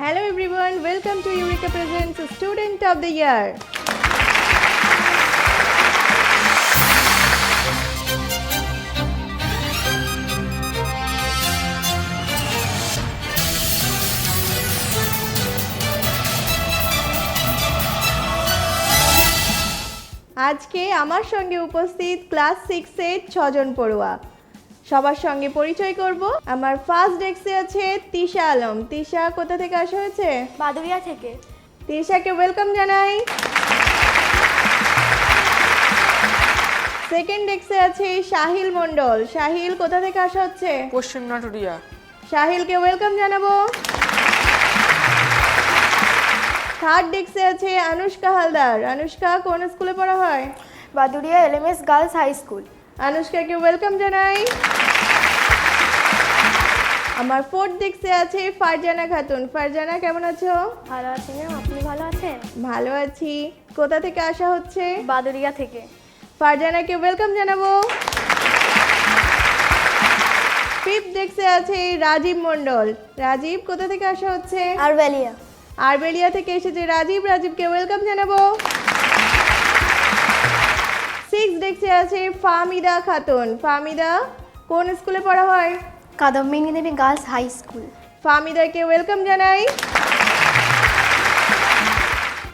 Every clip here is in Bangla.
Hello everyone, welcome to Eureka Presents Student of the Year. আজকে আমার সঙ্গে উপস্থিত ক্লাস 6 এর 6 জন পড়ুয়া। সবার সঙ্গে পরিচয় করব। আমার ফার্স্ট ডেস্কে আছে তিশা আলম। তিশা কোথা থেকে আসা হয়েছে? বাদুড়িয়া থেকে। তিশাকে ওয়েলকাম জানাই। সেকেন্ড ডেস্কে আছে সাহিল মণ্ডল। সাহিল কোথা থেকে আসা হচ্ছে? পশ্চিম নাটুরিয়া। সাহিলকে ওয়েলকাম জানাবো। থার্ড ডেস্কে আছে অনুষ্কা হালদার। অনুষ্কা কোন স্কুলে পড়া হয়? Baduria LMS girls high school. অনুষ্কাকে ওয়েলকাম জানাই। আমার ফোর্থ ডেস্কে আছে ফারজানা খাতুন। ফারজানা কেমন আছো? ভালো আছি ম্যাম, আপনি ভালো আছেন? ভালো আছি। কোথা থেকে আসা হচ্ছে? বাদুড়িয়া থেকে। ফারজানাকে ওয়েলকাম জানাবো। ফিফথ ডেস্কে আছে রাজীব মণ্ডল। রাজীব কোথা থেকে আসা হচ্ছে? আরবেলিয়া। আরবেলিয়া থেকে এসেছে রাজীব। রাজীবকে ওয়েলকাম জানাবো। সিক্স ডেস্কে আছে ফাহমিদা খাতুন। ফাহমিদা কোন স্কুলে পড়া হয়? কাদম্বিনী দেবী গার্লস হাই স্কুল। ফাহমিদাকে ওয়েলকাম জানাই।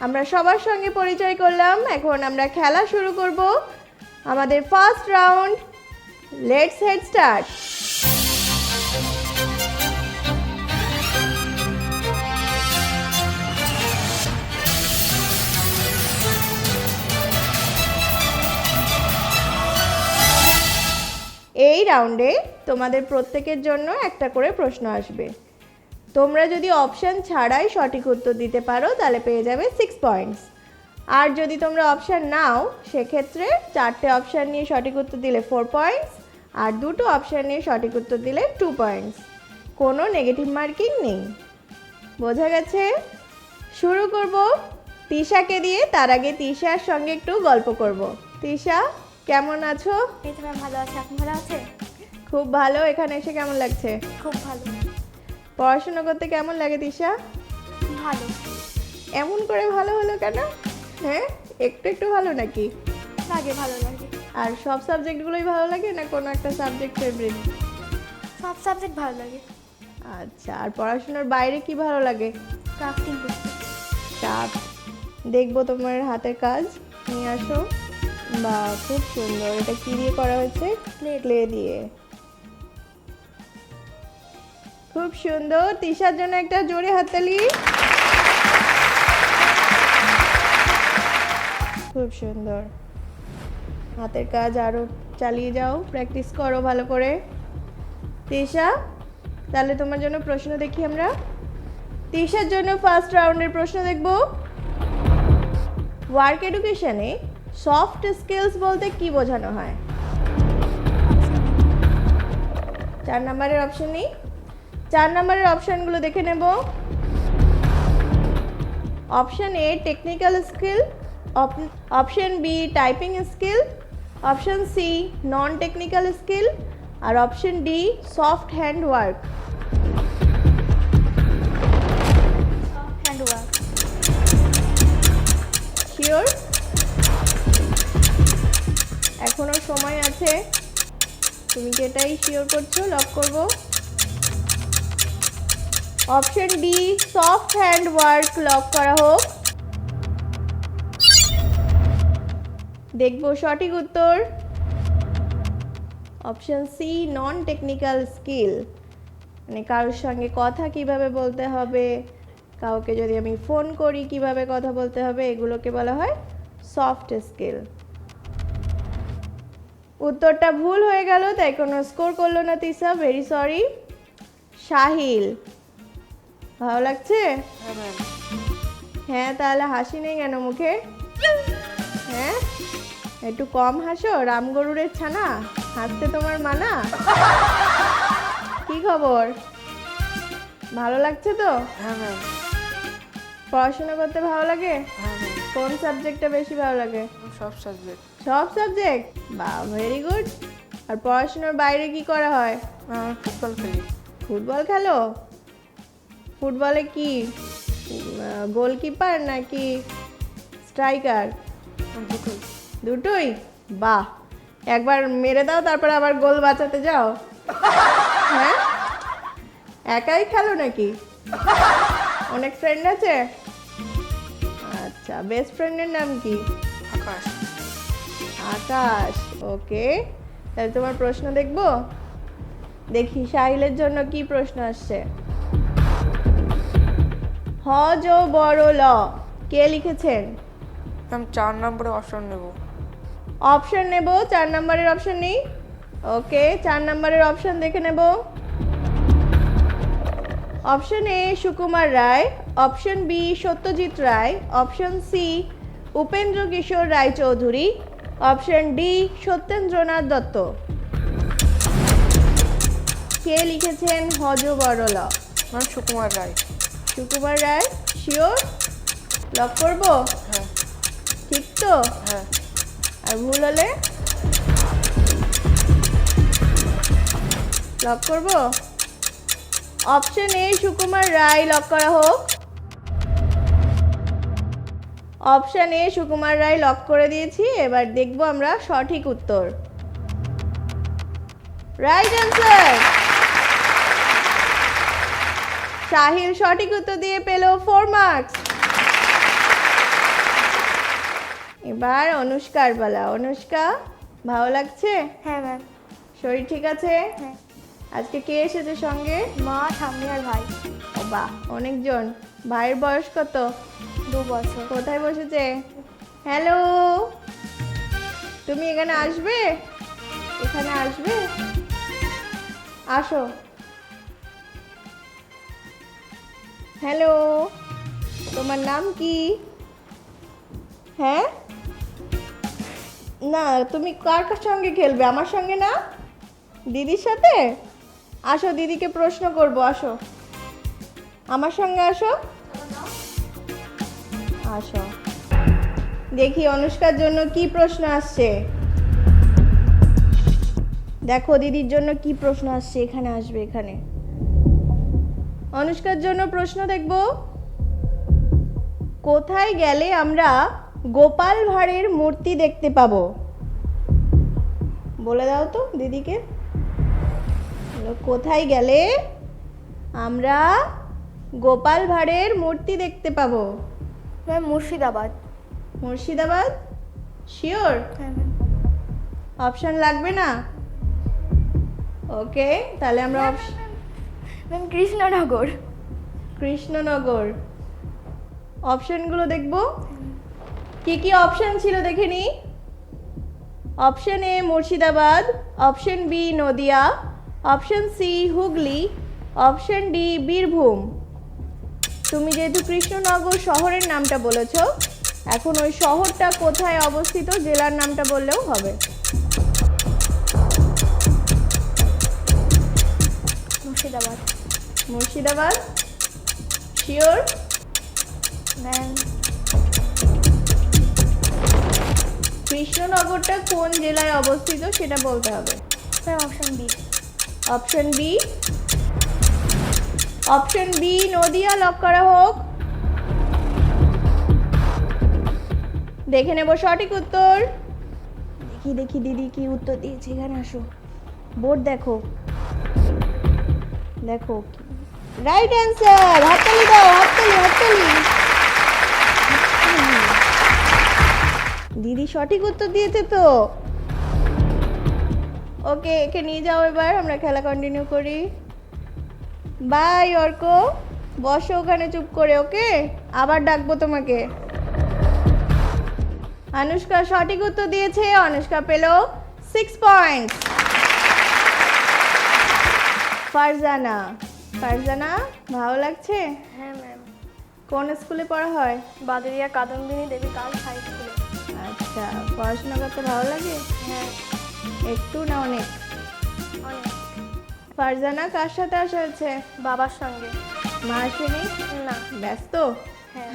আমরা সবার সঙ্গে পরিচয় করলাম, এখন আমরা খেলা শুরু করব। আমাদের first round, let's head start. এই রাউন্ডে তোমাদের প্রত্যেকের জন্য একটা করে প্রশ্ন আসবে। তোমরা যদি অপশন ছাড়াই সঠিক উত্তর দিতে পারো তাহলে পেয়ে যাবে 6 পয়েন্টস। আর যদি তোমরা অপশন নাও সেক্ষেত্রে 4টে অপশন নিয়ে সঠিক উত্তর দিলে 4 পয়েন্টস, আর 2টো অপশন নিয়ে সঠিক উত্তর দিলে 2 পয়েন্টস। কোনো নেগেটিভ মার্কিং নেই। বোঝা গেছে? শুরু করব তিশাকে দিয়ে। তার আগে তিশার সঙ্গে একটু গল্প করব। তিশা কেমন আছো? এই তো ম্যাম ভালো আছি, আপনি ভালো আছেন? খুব ভালো। এখানে এসে কেমন লাগছে? খুব ভালো। পড়াশোনা করতে কেমন লাগে তিশা? ভালো এমন করে ভালো হলো কেন? হ্যাঁ, একটু একটু ভালো নাকি? লাগে, ভালো লাগে। আর সব সাবজেক্টগুলোই ভালো লাগে না কোনো একটা সাবজেক্ট ফেভারিট? সব সাবজেক্ট ভালো লাগে। আচ্ছা, আর পড়াশোনার বাইরে কি ভালো লাগে? ক্রাফটিং করতে। ক্রাফট। দেখবো তোমার হাতের কাজ, নিয়ে আসো। বা খুব সুন্দর। এটা কি দিয়ে করা হয়েছে? ক্লে দিয়ে। খুব সুন্দর। তিশার জন্য একটা জোরে হাততালি। খুব সুন্দর। হাতের কাজ আরো চালিয়ে যাও, প্র্যাকটিস করো ভালো করে। তিশা, তাহলে তোমার জন্য প্রশ্ন দেখি আমরা। তিশার জন্য ফার্স্ট রাউন্ডের প্রশ্ন দেখব। ওয়ার্ক এডুকেশনে সফট স্কিলস বলতে কি বোঝানো হয়? 4 নম্বরের অপশন নেই। 4 নম্বরের অপশনগুলো দেখে নেব। Option A technical skill, option B typing skill, option C non technical skill, আর option D soft hand work. Hand work. Sure? এখনো সময় আছে। তুমি কি এটাই শিওর করছো? লক করব। Option D soft hand work lock করা হোক। দেখব সঠিক উত্তর। Option C non technical skill, মানে কারোর সঙ্গে কথা কিভাবে বলতে হবে, কাউকে যদি আমি ফোন করি কিভাবে কথা বলতে হবে, এগুলোকে বলা হয় সফট স্কিল। উত্তরটা ভুল হয়ে গেল, তাই কোনো স্কোর করলো না তিশা, ভেরি সরি। সাহিল, ভালো লাগছে? হ্যাঁ ম্যাম। হ্যাঁ, তাহলে হাসি নেই কেন মুখে? হ্যাঁ, একটু কম হাসো। রামগরুরের ছানা, হাসতে তোমার মানা? কি খবর? ভালো লাগছে তো? হ্যাঁ ম্যাম। পড়াশোনা করতে ভালো লাগে? হ্যাঁ ম্যাম। কোন সাবজেক্টটা বেশি ভালো লাগে? সব সাবজেক্ট। সব সাবজেক্ট? বাহ, ভেরি গুড। আর পড়াশোনার বাইরে কি করা হয়? ফুটবল খেলি। ফুটবল খেলো? ফুটবলে কি গোলকিপার নাকি স্ট্রাইকার? দুটোই। দুটোই? বাহ, একবার মেরে দাও তারপর আবার গোল বাঁচাতে যাও। হ্যাঁ, একাই খেলো নাকি? অনেক ফ্রেন্ড আছে? আচ্ছা, বেস্ট ফ্রেন্ডের নাম কি? আকাশ। আকাশ। ওকে, তাহলে তোমার প্রশ্ন দেখবো। দেখি সাহিলের জন্য কি প্রশ্ন আসছে। হ যো বড় ল কে লিখেছেন? ম্যাম 4 নম্বরে অপশন নেব। অপশন নেব, 4 নম্বরের অপশন নেই। ওকে, 4 নম্বরের অপশন দেখে নেব। Option A Sukumar Ray, option B Satyajit Ray, option C Upendra Kishore Raychaudhuri, option D Satyendranath Dutta. কে লিখেছেন Hojoborolo? Ma'am Sukumar Ray. Sukumar Ray. Sure? Lock করব? হ্যাঁ। ঠিক তো? হ্যাঁ। আর ভুল হলে লক করব? Option A Sukumar Ray lock করা হোক। Option A Sukumar Ray lock করে দিয়েছি। এবার দেখব আমরা সঠিক উত্তর। Right answer. সাহিল সঠিক উত্তর দিয়ে পেল 4 মার্কস। এবার অনুষ্কার পালা। অনুষ্কা, ভালো লাগছে? হ্যাঁ ম্যাম। শরীর ঠিক আছে? হ্যাঁ। আজকে কে এসেছে সঙ্গে? মা, ঠাম্মি আর ভাই। ও বাহ, অনেকজন। ভাইয়ের বয়স কত? 2 বছর। কোথায় বসেছে? হ্যালো, তুমি এখানে আসবে? এখানে আসবে? আসো। হ্যালো, তোমার নাম কি? হ্যাঁ, না তুমি কার সঙ্গে খেলবে? আমার সঙ্গে না, দিদির সাথে? আসো, দিদিকে প্রশ্ন করব। আসো, আমার সঙ্গে আসো। আসো, দেখি অনুষ্কার জন্য কি প্রশ্ন আসছে। দেখো দিদির জন্য কি প্রশ্ন আসছে। এখানে আসবে, এখানে। অনুষ্কার জন্য প্রশ্ন দেখব। কোথায় গেলে আমরা গোপাল ভাঁড়ের মূর্তি দেখতে পাবো? বলে দাও তো দিদিকে। কোথায় গেলে আমরা গোপাল ভাঁড়ের মূর্তি দেখতে পাবো? ম্যাম মুর্শিদাবাদ। মুর্শিদাবাদ? শিওর? হ্যাঁ ম্যাম। অপশন লাগবে না? ওকে, তাহলে আমরা ম্যাম কৃষ্ণনগর। কৃষ্ণনগর। অপশনগুলো দেখব। কি কি অপশন ছিল দেখে নি। Option A Murshidabad, option B Nadia, option C Hooghly, option D Birbhum. তুমি যেহেতু কৃষ্ণনগর শহরের নামটা বলেছো, এখন ওই শহরটা কোথায় অবস্থিত জেলার নামটা বললেও হবে। মুর্শিদাবাদ। মুর্শিদাবাদ? শিওর? ম্যাম কৃষ্ণনগরটা কোন জেলায় অবস্থিত সেটা বলতে হবে। Ma'am option B. Option B? Option B Nadia lock করা হোক। দেখে নেব সঠিক উত্তর। দেখি দেখি দিদি কি উত্তর দিয়েছে। এখানে আসো, বোর্ড দেখো। দেখো, রাইট অ্যান্সার। হাততালি দাও, হাততালি, হাততালি। দিদি সঠিক উত্তর দিয়েছে তো। ওকে, একে নিয়ে যাও। এবার আমরা খেলা কন্টিনিউ করি। বাই অর্ক, বসো ওখানে চুপ করে। ওকে, আবার ডাকবো তোমাকে। অনুষ্কা সঠিক উত্তর দিয়েছে। অনুষ্কা পেল 6 পয়েন্ট। ফারজানা, ফারজানা ভালো লাগছে? হ্যাঁ ম্যাম। কোন স্কুলে পড়া হয়? বাদুরিয়া কাদম্বিনী দেবী কাল হাই স্কুলে। আচ্ছা, পড়াশোনা করতে ভালো লাগে? হ্যাঁ একটু না অনেক? অনেক। ফারজানা কার সাথে আসা হয়েছে? বাবার সঙ্গে। মা আসেনি? না। ব্যস্ত? হ্যাঁ।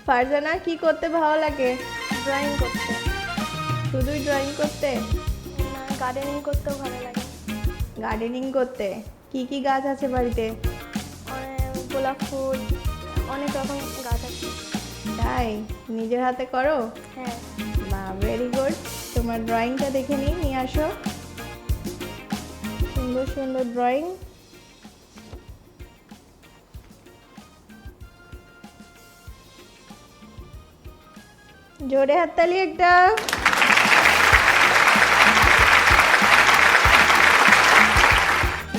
ফারজানা কি করতে ভালো লাগে? ড্রয়িং করতে। শুধুই ড্রয়িং করতে? না, গার্ডেনিং করতেও ভালো লাগে। গার্ডেনিং করতে? কি কি গাছ আছে বাড়িতে? অনেক গোলাপ ফুল, অনেক রকম গাছ আছে। তাই নিজের হাতে করো? হ্যাঁ। বাহ, ভেরি গুড। তোমার ড্রয়িংটা দেখে নিয়ে আসো। সুন্দর সুন্দর ড্রয়িং। জোরে হাততালি একটা।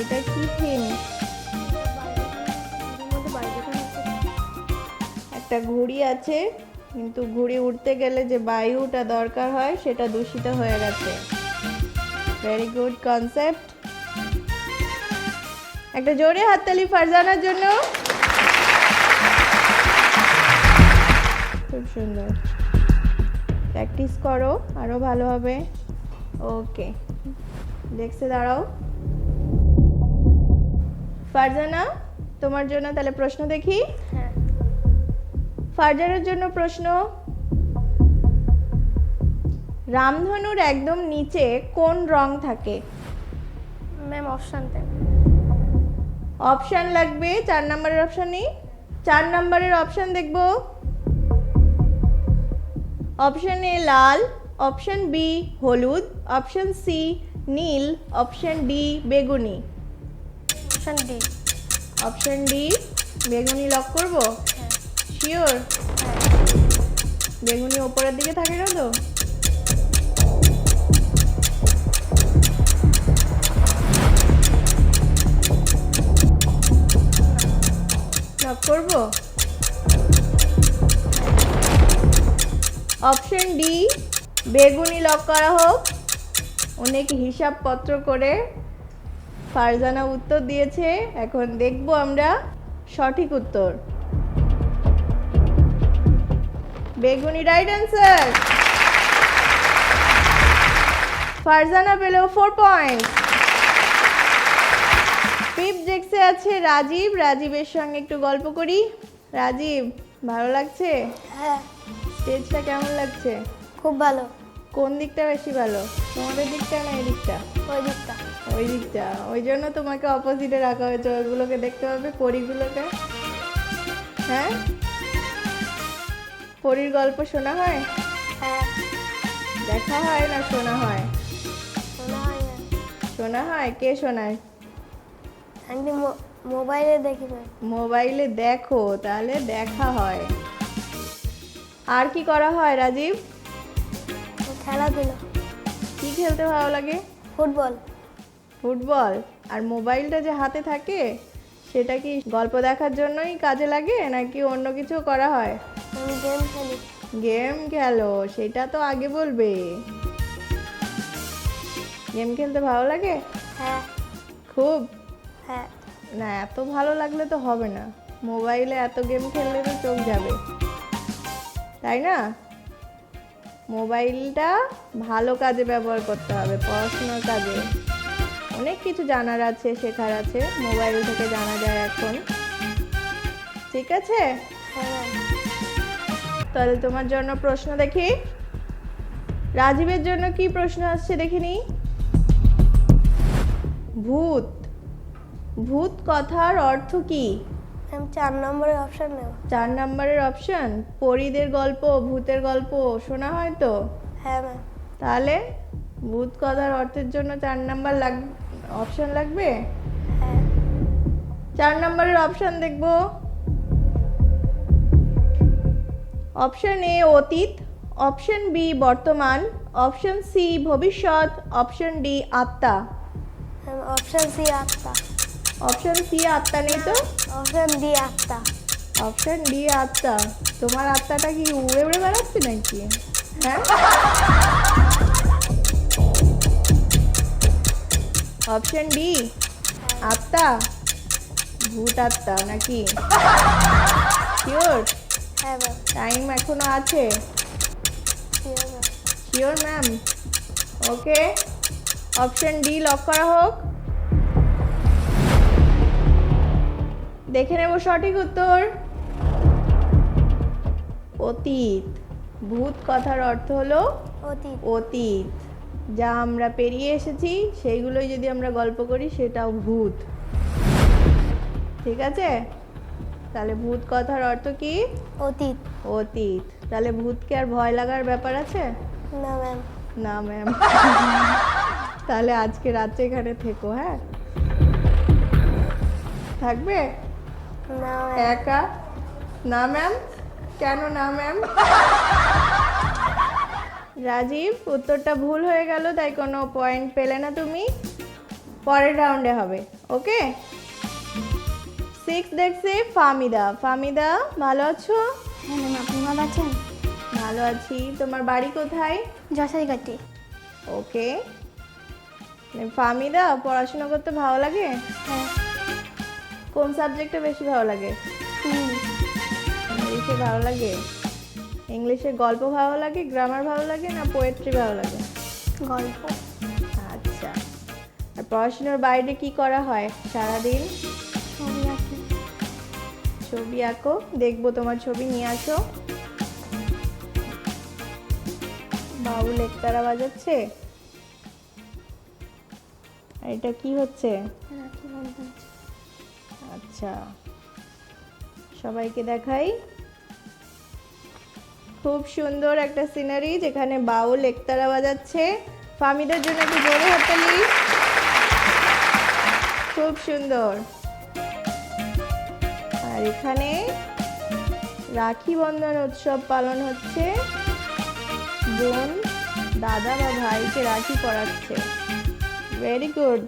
এটা কি থিম? একটা ঘুড়ি আছে, কিন্তু ঘুড়ি উড়তে গেলে যে বায়ুটা দরকার হয় সেটা দূষিত হয়ে গেছে। Very good concept. একটা জোরে হাততালি ফারজানার জন্য। খুব সুন্দর, প্র্যাকটিস করো, আরো ভালো হবে। ওকে, দেখতে দাঁড়াও। ফারজানা, তোমার জন্য তাহলে প্রশ্ন দেখি। হ্যাঁ। ফারজানার জন্য প্রশ্ন, রামধনুর একদম নিচে কোন রং থাকে? ম্যাম অপশন দেন। অপশন লাগবে? 4 নম্বরের অপশন নেই? 4 নম্বরের অপশন দেখব। অপশন এ লাল, অপশন বি হলুদ, অপশন সি নীল, অপশন ডি বেগুনি। Option D. অপশন ডি বেগুনি লক করব? হ্যাঁ। শিওর? হ্যাঁ। বেগুনি ওপরের দিকে থাকে না তো? লক করব? অপশন ডি বেগুনি লক করা হোক। অনেক হিসাবপত্র করে ফারজানা উত্তর দিয়েছে, এখন দেখব আমরা সঠিক উত্তর। বেগুনি রাইট অ্যান্সার। ফারজানা পেল 4 পয়েন্ট। ফিফথ ডেস্কে আছে রাজীব। রাজীবের সঙ্গে একটু গল্প করি। রাজীব, ভালো লাগছে? হ্যাঁ, স্টেজটা কেমন লাগছে? খুব ভালো। কোন দিকটা বেশি ভালো, তোমাদের দিকটা না এই দিকটা? ওই দিকটা। ওই দিকটা, ওই জন্য তোমাকে অপোজিটে রাখা হয়েছে। ওইগুলোকে দেখতে হবে, পরীগুলোকে। হ্যাঁ, পরীর গল্প শোনা হয়? হ্যাঁ। দেখা হয় না শোনা হয়? শোনা হয় না। শোনা হয়। কে শোনায়? আমি মোবাইলে দেখি ম্যাম। মোবাইলে দেখো, তাহলে দেখা হয়। আর কি করা হয় রাজীব? খেলাধুলো। কি খেলতে ভালো লাগে? ফুটবল। ফুটবল। আর মোবাইলটা যে হাতে থাকে সেটা কি গল্প দেখার জন্যই কাজে লাগে নাকি অন্য কিছু করা হয়? আমি গেম খেলি। গেম খেলো, সেটা তো আগে বলবে। গেম খেলতে ভালো লাগে? হ্যাঁ। খুব? হ্যাঁ। না, এত ভালো লাগলে তো হবে না। মোবাইলে এত গেম খেললে তো চোখ যাবে, তাই না? মোবাইলটা ভালো কাজে ব্যবহার করতে হবে, পড়াশোনার কাজে। অনেক কিছু জানার আছে, শেখার আছে, মোবাইল থেকে জানা যায় এখন। ঠিক আছে, হ্যাঁ ম্যাম। তাহলে তোমার জন্য প্রশ্ন দেখি। রাজীবের জন্য কি প্রশ্ন আসছে দেখিনি। ভূত। ভূত কথার অর্থ কি? আমি 4 নম্বরের অপশন নেব। 4 নম্বরের অপশন? পরীদের গল্প, ভূতের গল্প শোনা হয় তো? হ্যাঁ ম্যাম। তাহলে ভূত কথার অর্থের জন্য 4 নাম্বার অপশন লাগবে? হ্যাঁ। 4 নম্বরের অপশন দেখব। অপশন এ অতীত, অপশন বি বর্তমান, অপশন সি ভবিষ্যৎ, অপশন ডি আত্মা। অপশন সি আত্মা। অপশন সি আত্মা নেই তো? অপশন ডি আত্মা। অপশন ডি আত্মা। তোমার আত্মাটা কি উড়ে উড়ে বেড়াচ্ছে নাকি? হ্যাঁ, অপশন ডি আত্মা, ভূত আত্মা নাকি? শিওর? হ্যাঁ ম্যাম। টাইম এখনো আছে? Sure ma'am. Sure ma'am? Okay, option D lock করা হোক। দেখে নেব সঠিক উত্তর। অতীত। ভূত কথার অর্থ হলো অতীত। অতীত। যা আমরা পেরিয়ে এসেছি সেইগুলোই যদি আমরা গল্প করি সেটাও ভূত। ঠিক আছে, তাহলে ভূত কথার অর্থ কি? অতীত। অতীত। তাহলে ভূতকে আর ভয় লাগার ব্যাপার আছে? না ম্যাম। না ম্যাম। তাহলে আজকে রাত্রে এখানে থেকো, হ্যাঁ? থাকবে না ম্যাম। একা? না ম্যাম। কেন না ম্যাম? রাজীব, উত্তরটা ভুল হয়ে গেল, তাই কোনো পয়েন্ট পেলে না তুমি। পরের রাউন্ডে হবে, ওকে? 6 দেখছি ফাহমিদা। ফাহমিদা, ভালো আছো? হ্যাঁ ম্যাম, আপনি ভালো আছেন? ভালো আছি। তোমার বাড়ি কোথায়? যশোরঘাটি। ওকে। ফাহমিদা, পড়াশোনা করতে ভালো লাগে? হ্যাঁ। কোন সাবজেক্টে বেশি ভালো লাগে? ইংলিশে ভালো লাগে? ইংলিশে গল্প ভালো লাগে, গ্রামার ভালো লাগে, না পোয়েট্রি ভালো লাগে? গল্প। আচ্ছা। আর পড়াশোনার বাইরে কি করা হয় সারাদিন? ছবি আঁকি। ছবি আঁকো, দেখবো তোমার ছবি, নিয়ে আসো। বাউল একতারা বাজাচ্ছে। আর এটা কি হচ্ছে? রাখি বন্ধন। আচ্ছা, সবাইকে দেখাই। খুব সুন্দর একটা সিনারি যেখানে বাউল একতারা বাজাচ্ছে। ফাহমিদার জন্য একটু জোরে হাততালি। খুব সুন্দর। আর এখানে রাখি বন্ধন উৎসব পালন হচ্ছে। বোন দাদা বা ভাইকে রাখি পরাচ্ছে। ভেরি গুড,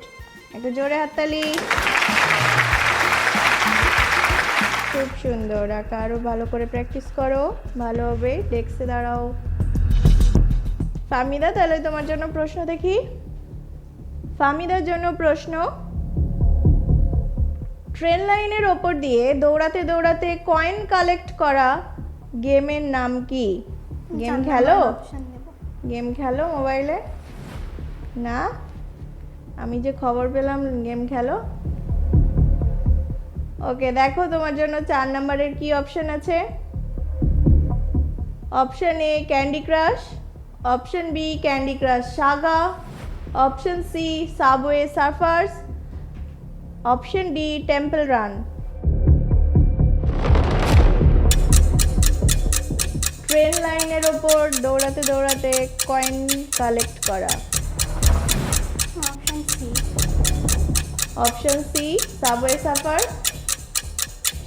একটু জোরে হাততালি। খুব সুন্দর। আঁকা আরো ভালো করে প্র্যাকটিস করো, ভালো হবে। ডেস্কে দাঁড়াও। ফাহমিদা, তাহলে তোমার জন্য প্রশ্ন দেখি। ফাহমিদার জন্য প্রশ্ন, ট্রেন লাইনের ওপর দিয়ে দৌড়াতে দৌড়াতে কয়েন কালেক্ট করা গেমের নাম কি? গেম খেলো? গেম খেলো মোবাইলে? না, আমি যে খবর পেলাম গেম খেলো। ওকে, দেখো তোমার জন্য 4 নম্বরের কি অপশন আছে। Option A candy crush, option B candy crush saga, option C subway surfers, option D temple run. Train লাইনের ওপর দৌড়াতে দৌড়াতে কয়েন কালেক্ট করা। Option C. Option C subway surfers.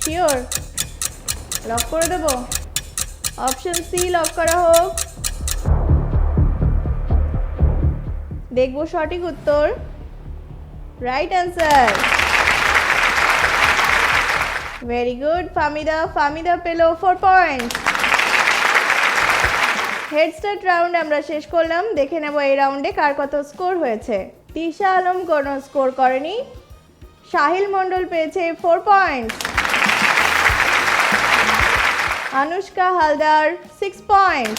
Sure? Lock করে দেবো? অপশন সি লক করা হোক। দেখবো সঠিক উত্তর। Right answer. Very good Fahmida. Fahmida পেল 4 পয়েন্ট। হেড স্টার্ট রাউন্ড আমরা শেষ করলাম। দেখে নেব এই রাউন্ডে কার কত স্কোর হয়েছে। তিশা আলম কোনো স্কোর করেনি। সাহিল মণ্ডল পেয়েছে 4 পয়েন্ট। अनुष्का हालदार 6 पॉइंट,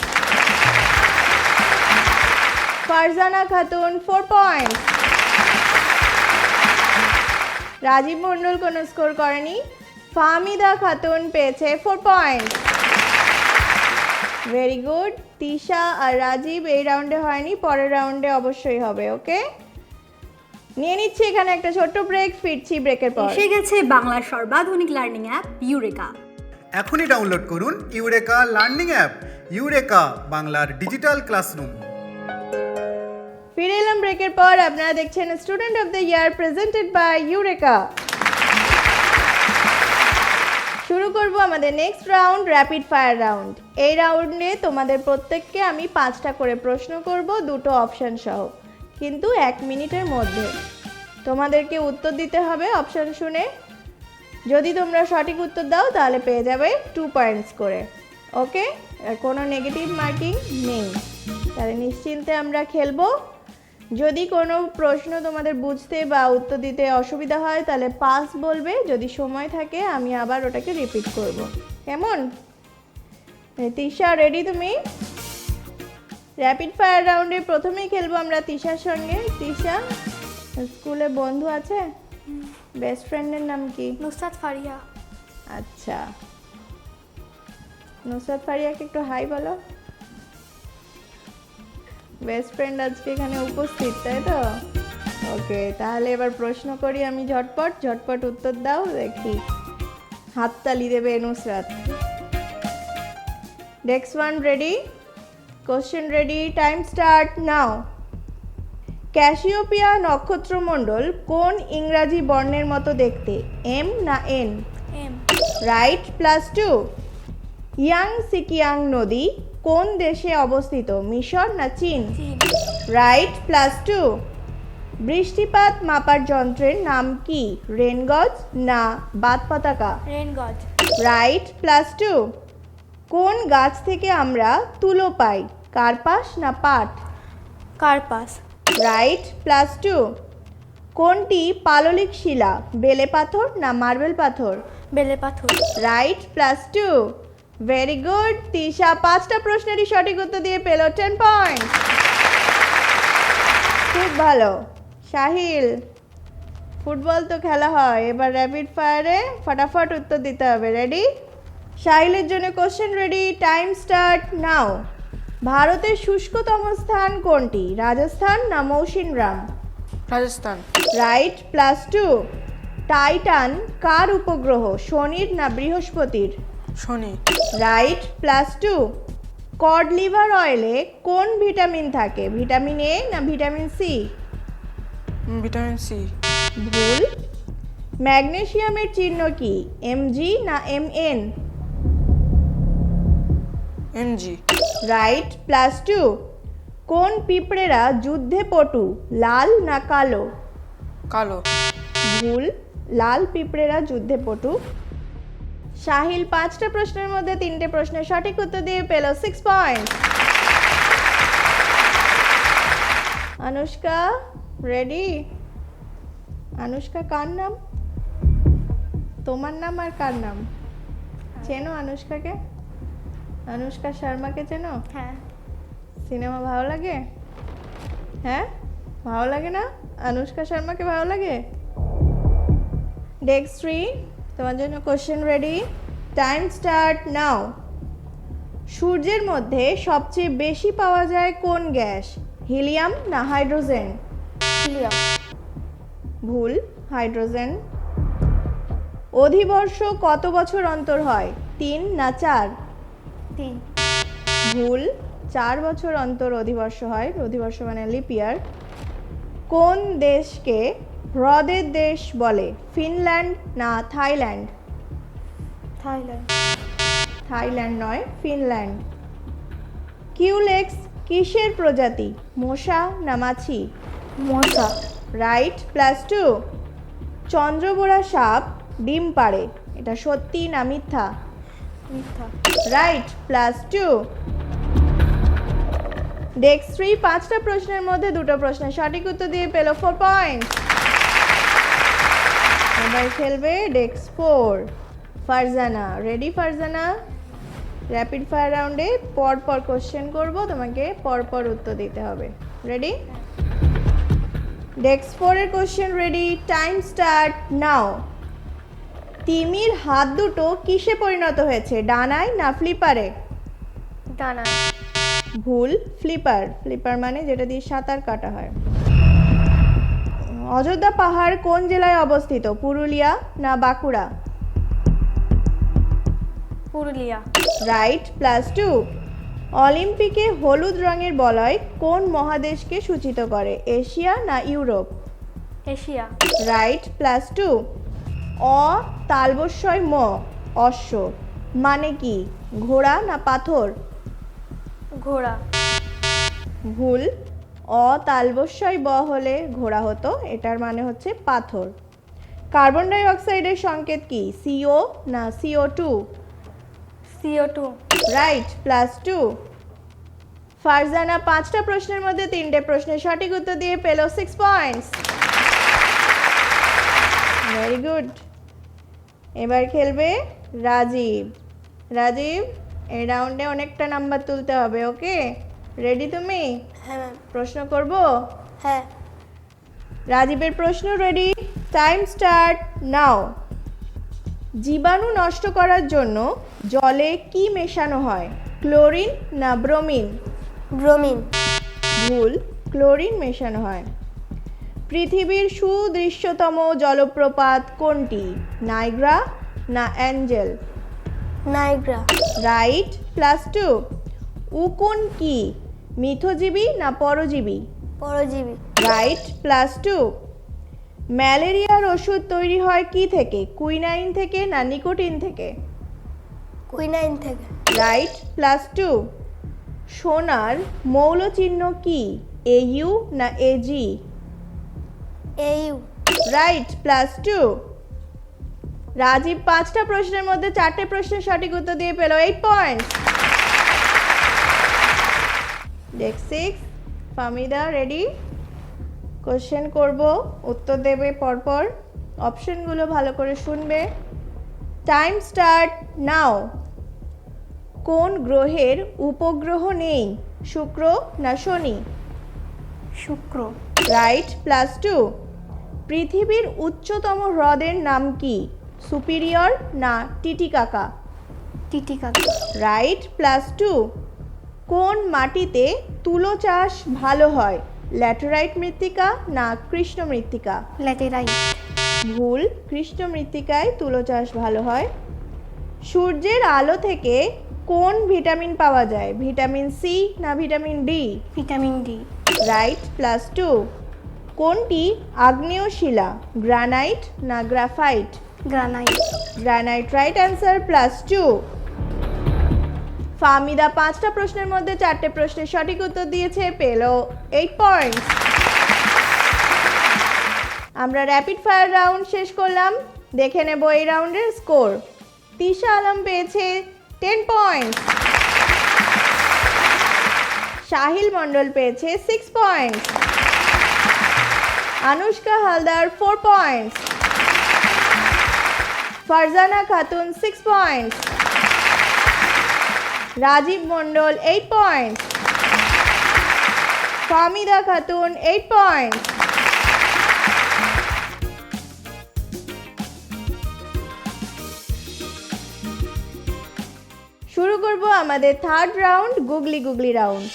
फारजाना खातून 4 पॉइंट, राजीव मंडल कोनो स्कोर करेनी, फाहमिदा खातून पेয়েছে 4 पॉइंट। Very good. তিশা আর রাজীব এই রাউন্ডে হয়নি, পরের রাউন্ডে অবশ্যই হবে। ওকে, নিয়ে নিচ্ছি এখানে একটা ছোট্ট ব্রেক, ফিরছি ব্রেকের পর। এসে গেছে বাংলার সর্বাধুনিক লার্নিং অ্যাপ ইউরেকা। এখনই ডাউনলোড করুন ইউরেকা লার্নিং অ্যাপ। ইউরেকা, বাংলার ডিজিটাল ক্লাসরুম। ফিরে এলাম ব্রেকের পর। আপনারা দেখছেন student of the year presented by Eureka. শুরু করব আমাদের next round, rapid fire round. এই রাউন্ডে তোমাদের প্রত্যেককে আমি 5টা করে প্রশ্ন করব, 2টো অপশন সহ, কিন্তু 1 মিনিটের মধ্যে। তোমাদেরকে উত্তর দিতে হবে অপশন শুনে। যদি তোমরা সঠিক উত্তর দাও তাহলে পেয়ে যাবে 2 পয়েন্টস করে। ওকে, কোনো নেগেটিভ মার্কিং নেই। তাহলে নিশ্চিন্তে আমরা খেলবো। যদি কোনো প্রশ্ন তোমাদের বুঝতে বা উত্তর দিতে অসুবিধা হয় তাহলে পাস বলবে, যদি সময় থাকে আমি আবার ওটাকে রিপিট করব। কেমন? তিশা, রেডি তুমি? র্যাপিড ফায়ার রাউন্ডে প্রথমেই খেলবো আমরা তিশার সঙ্গে। তিশা, স্কুলে বন্ধু আছে? বেস্ট ফ্রেন্ডের নাম কি? নুসরাত ফারিয়া। আচ্ছা, নুসরাত ফারিয়াকে একটু হাই বলো। বেস্ট ফ্রেন্ড আজকে এখানে উপস্থিত, তাই তো? ওকে, তাহলে এবার প্রশ্ন করি আমি ঝটপট উত্তর দাও দেখি। হাততালি দেবে Nusrat. Next one ready? Question ready, time start now. Cassiopeia নক্ষত্রমণ্ডল কোন ইংরাজি বর্ণের মতো দেখতে, এম না N? M. Right, +2। Yangtze Kiang নদী কোন দেশে অবস্থিত, মিশর না চীন? চীন। রাইট, +2। বৃষ্টিপাত মাপার যন্ত্রের নাম কি, রেনগজ না বাত পতাকা? রেন গজ। রাইট, +2। কোন গাছ থেকে আমরা তুলো পাই, কার্পাস না পাট? কার্পাস। রাইট, +2। কোনটি পাললিক শিলা, বেলে পাথর না মার্বেল পাথর? বেলে পাথর। রাইট, +2। Very good. তিশা 5টা প্রশ্নেরই সঠিক উত্তর দিয়ে পেল 10 পয়েন্ট। খুব ভালো। সাহিল, ফুটবল তো খেলা হয়, এবার র্যাপিড ফায়ারে ফটাফট উত্তর দিতে হবে। রেডি? সাহিলের জন্য কোশ্চেন রেডি, টাইম স্টার্ট নাও। ভারতের শুষ্কতম স্থান কোনটি, রাজস্থান না মৌসিনরাম? রাজস্থান। রাইট, +2। টাইটান কার উপগ্রহ, শনির না বৃহস্পতির? শনি। রাইট, +2। কড লিভার অয়েলে কোন ভিটামিন থাকে, ভিটামিন এ না ভিটামিন সি? Vitamin C. ভুল। ম্যাগনেসিয়ামের চিহ্ন কি, এমজি না এমএন? এমজি। রাইট, +2। কোন পিঁপড়েরা যুদ্ধে পটু, লাল না কালো? কালো। ভুল। লাল পিঁপড়েরা যুদ্ধে পটু। সাহিল 5টা প্রশ্নের মধ্যে 3টে প্রশ্নের সঠিক উত্তর দিয়ে পেল 6 পয়েন্ট। আনুষ্কা রেডি? আনুষ্কা কার নাম, তোমার নাম আর কার নাম? চেনো আনুষ্কাকে? আনুষ্কা শর্মাকে চেনো? হ্যাঁ। সিনেমা ভালো লাগে? হ্যাঁ, ভালো লাগে না? আনুষ্কা শর্মাকে ভালো লাগে? ডেস্ক 3 তোমার জন্য কোশ্চেন রেডি, টাইম স্টার্ট নাও। সূর্যের মধ্যে সবচেয়ে বেশি পাওয়া যায় কোন গ্যাস, হিলিয়াম না হাইড্রোজেন? হিলিয়াম। ভুল, হাইড্রোজেন। অধিবর্ষ কত বছর অন্তর হয়, 3 না 4? 3। ভুল, 4 বছর অন্তর অধিবর্ষ হয়, অধিবর্ষ মানে লিপ ইয়ার। কোন দেশকে হ্রদের দেশ বলে, ফিনল্যান্ড না থাইল্যান্ড? থাইল্যান্ড। থাইল্যান্ড নয়, ফিনল্যান্ড। কিউলেক্স কিসের প্রজাতি, মশা না মাছি? মশা। রাইট, +2। চন্দ্রবোড়া সাপ ডিম পাড়ে, এটা সত্যি না মিথ্যা? মিথ্যা। রাইট, +2। ডেস্ক 3 5টা প্রশ্নের মধ্যে 2টো প্রশ্নের সঠিক উত্তর দিয়ে পেল 4 পয়েন্ট। এবার খেলবে desk 4 Farzana. Ready Farzana? Rapid fire রাউন্ডে পরপর কোশ্চেন করব, তোমাকে পরপর উত্তর দিতে হবে। রেডি? ডেস্ক 4 এর question ready, time start now. তিমির হাত দুটো কিসে পরিণত হয়েছে, ডানায় না ফ্লিপারে? ডানা। ভুল, ফ্লিপার। ফ্লিপার মানে যেটা দিয়ে সাঁতার কাটা হয়। অযোধ্যা পাহাড় কোন জেলায় অবস্থিত, পুরুলিয়া না বাঁকুড়া? পুরুলিয়া। রাইট, +2। অলিম্পিকে হলুদ রঙের বলয় কোন মহাদেশকে সূচিত করে, এশিয়া না ইউরোপ? এশিয়া। রাইট, +2। অ তালবস্যয় ম, অশ্ব মানে কি, ঘোড়া না পাথর? ঘোড়া। ভুল। অ তালবস্যয় ব হলে ঘোড়া হতো, এটার মানে হচ্ছে পাথর। কার্বন ডাই অক্সাইডের সংকেত কি, CO না CO2? CO2। রাইট, +2। ফারজানা 5টা প্রশ্নের মধ্যে 3টে প্রশ্নের সঠিক উত্তর দিয়ে পেল 6 পয়েন্টস। Very good. এবার খেলবে রাজীব। রাজীব, এই রাউন্ডে অনেকটা নাম্বার তুলতে হবে, ওকে? রেডি তুমি? হ্যাঁ ম্যাম। প্রশ্ন করব? হ্যাঁ। রাজীবের প্রশ্ন রেডি, টাইম স্টার্ট নাও। জীবাণু নষ্ট করার জন্য জলে কি মেশানো হয়, ক্লোরিন না ব্রোমিন? ব্রোমিন। ভুল, ক্লোরিন মেশানো হয়। পৃথিবীর সুদৃশ্যতম জলপ্রপাত কোনটি, নাইগ্রা না অ্যাঞ্জেল? নাইগ্রা। রাইট, +2। উকুন কি, মিথজীবী না পরজীবী? পরজীবী। রাইট, +2। ম্যালেরিয়ার ওষুধ তৈরি হয় কি থেকে, কুইনাইন থেকে না নিকোটিন থেকে? কুইনাইন থেকে। রাইট, +2। সোনার মৌলচিহ্ন কি, AU না AG? AU। রাইট, +2। রাজীব 5টা প্রশ্নের মধ্যে 4টে প্রশ্নের সঠিক উত্তর দিয়ে পেল 8 point. Deck 6, Famida ready? Question করব, উত্তর দেবে পরপর। অপশনগুলো ভালো করে শুনবে। Time start now. কোন গ্রহের উপগ্রহ নেই, শুক্র না শনি? শুক্র। রাইট, +2। পৃথিবীর উচ্চতম হ্রদের নাম কি, সুপিরিয়র না টিটিকাকা? টিটিকাকা। রাইট, +2। কোন মাটিতে তুলো চাষ ভালো হয়, ল্যাটেরাইট মৃত্তিকা না কৃষ্ণ মৃত্তিকা? ল্যাটেরাইট। ভুল, কৃষ্ণ মৃত্তিকায় তুলো চাষ ভালো হয়। সূর্যের আলো থেকে কোন ভিটামিন পাওয়া যায়, ভিটামিন সি না vitamin D? Vitamin D. Right, +2। কোনটি আগ্নেয় শিলা, গ্রানাইট না graphite? Granite. Granite right answer, +2। Fahmida 5টা প্রশ্নের মধ্যে 4টে প্রশ্নের সঠিক উত্তর দিয়েছে, পেল 8 পয়েন্ট। আমরা র্যাপিড ফায়ার রাউন্ড শেষ করলাম, দেখে নেব এই রাউন্ডের স্কোর। তিশা আলম পেয়েছে 10 পয়েন্ট, সাহিল মণ্ডল পেয়েছে 6 point, Anushka Haldar 4 points, Farzana Khatun 6 points, Rajib Mondal 8 points, Fahmida Khatun 8 points. শুরু করব আমাদের third round, googly googly round.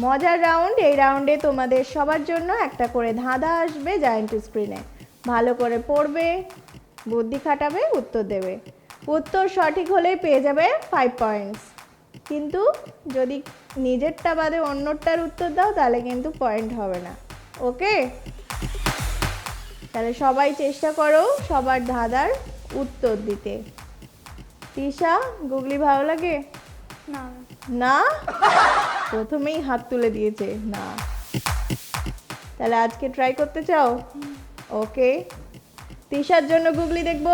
মজার রাউন্ড। এই রাউন্ডে তোমাদের সবার জন্য একটা করে ধাঁধা আসবে জায়ান্ট স্ক্রিনে। ভালো করে পড়বে, বুদ্ধি খাটাবে, উত্তর দেবে। উত্তর সঠিক হলে পেয়ে যাবে 5 পয়েন্টস, কিন্তু যদি নিজেরটা বাদে অন্যটার উত্তর দাও তাহলে কিন্তু পয়েন্ট হবে না। ওকে, তাহলে সবাই চেষ্টা করো সবার ধাঁধার উত্তর দিতে। তিশা, গুগলি ভালো লাগে না। না? প্রথমেই হাত তুলে দিয়েছে না। তাহলে আজকে ট্রাই করতে চাও? ওকে, তিশার জন্য গুগলি দেখব।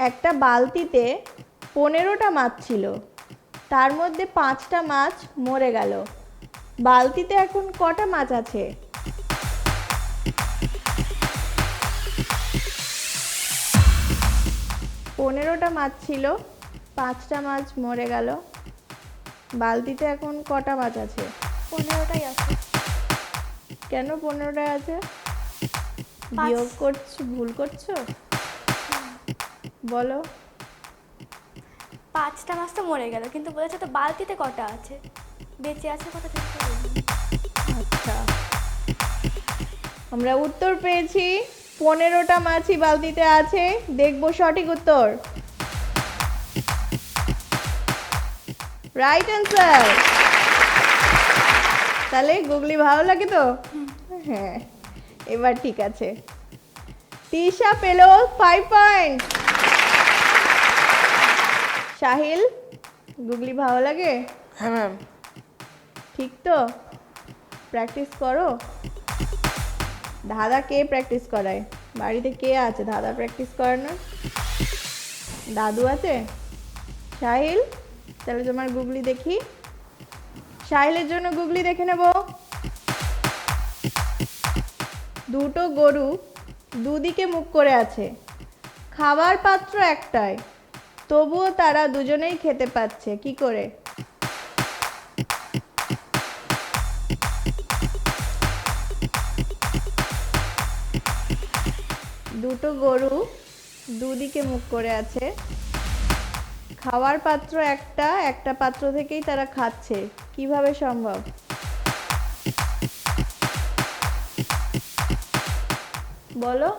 একটা বালতিতে 15টা মাছ ছিল, তার মধ্যে 5টা মাছ মরে গেল। বালতিতে এখন কটা মাছ আছে? পনেরোটা মাছ ছিল, 5টা মাছ মরে গেল, বালতিতে এখন কটা মাছ আছে? 15টাই আছে। কেন 15টায় আছে? বিয়োগ করছো, ভুল করছো? বলো। 5টা মাছ তো মরে গেল, কিন্তু বলেছে তো বালতিতে কটা আছে, বেঁচে আছে কটা ঠিক করে বলুন। আচ্ছা, আমরা উত্তর পেয়েছি, 15টা মাছই বালতিতে আছে। দেখবো সঠিক উত্তর। Right answer. তাহলে গুগলি ভালো লাগে তো? হ্যাঁ, এবার ঠিক আছে। তিশা পেল 5 পয়েন্ট। সাহিল, গুগলি ভালো লাগে? হ্যাঁ ম্যাম। ঠিক তো? প্র্যাকটিস করো। ধাঁধা কে প্র্যাকটিস করায়? বাড়িতে কে আছে ধাঁধা প্র্যাকটিস করানোর? দাদু আছে? সাহিল, তাহলে তোমার গুগলি দেখি। সাহিলের জন্য গুগলি দেখে নেব। দুটো গরু দুদিকে মুখ করে আছে, খাবার পাত্র একটাই, তবুও তারা দুজনেই খেতে পাচ্ছে, কি করে? দুটো গরু দুদিকে মুখ করে আছে। খাওয়ার পাত্র একটা, একটা পাত্র থেকেই তারা খাচ্ছে, কিভাবে সম্ভব? বলো,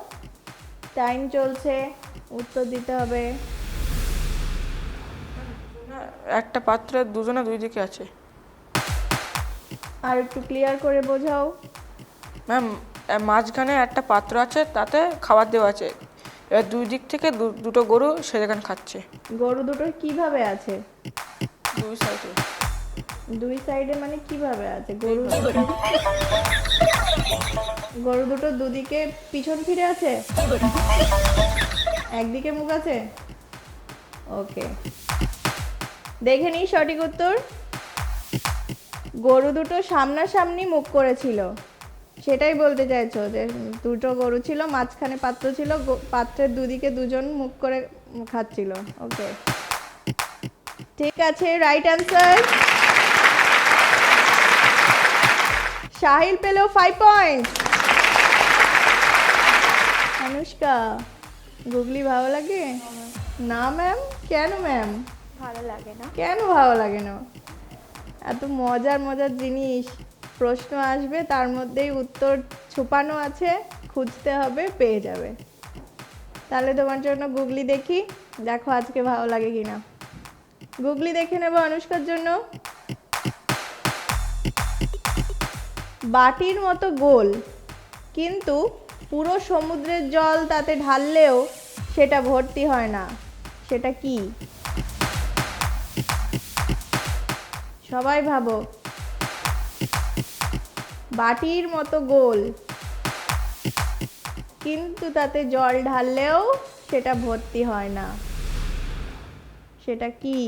টাইম চলছে, উত্তর দিতে হবে। একটা পাত্রে দুজনে দুই দিকে আছে। আর একটু ক্লিয়ার করে বোঝাও। ম্যাম মাঝখানে একটা পাত্র আছে, তাতে খাবার দেওয়া আছে, এবার দুই দিক থেকে দুটো গরু সে যেখানে খাচ্ছে। গরু দুটো কিভাবে আছে? দুই সাইডে। দুই সাইডে মানে কিভাবে আছে? গরু দুটো দুদিকে পিছন ফিরে আছে, একদিকে মুখ আছে। ওকে, দেখে নিই সঠিক উত্তর। গরু দুটো সামনাসামনি মুখ করেছিল, সেটাই বলতে চাইছো যে দুটো গরু ছিল, মাঝখানে পাত্র ছিল, পাত্রের দুদিকে দুজন মুখ করে খাচ্ছিল। ওকে, ঠিক আছে, রাইট অ্যান্সার। সাহিল পেল 5 পয়েন্ট। অনুষ্কা, গুগলি ভালো লাগে না? ম্যাম, কেন ম্যাম? ভালো লাগে না। কেন ভালো লাগে না? এত মজার মজার জিনিস, প্রশ্ন আসবে, তার মধ্যেই উত্তর ছুপানো আছে, খুঁজতে হবে, পেয়ে যাবে। তাহলে তোমার জন্য গুগলি দেখি, দেখো আজকে ভালো লাগে কিনা। গুগলি দেখে নেব অনুষ্কার জন্য। বাটির মতো গোল, কিন্তু পুরো সমুদ্রের জল তাতে ঢাললেও সেটা ভর্তি হয় না, সেটা কি? সবাই ভাবো। বাটির মতো গোল, কিন্তু তাতে জল ঢাললেও সেটা ভর্তি হয় না, সেটা কি?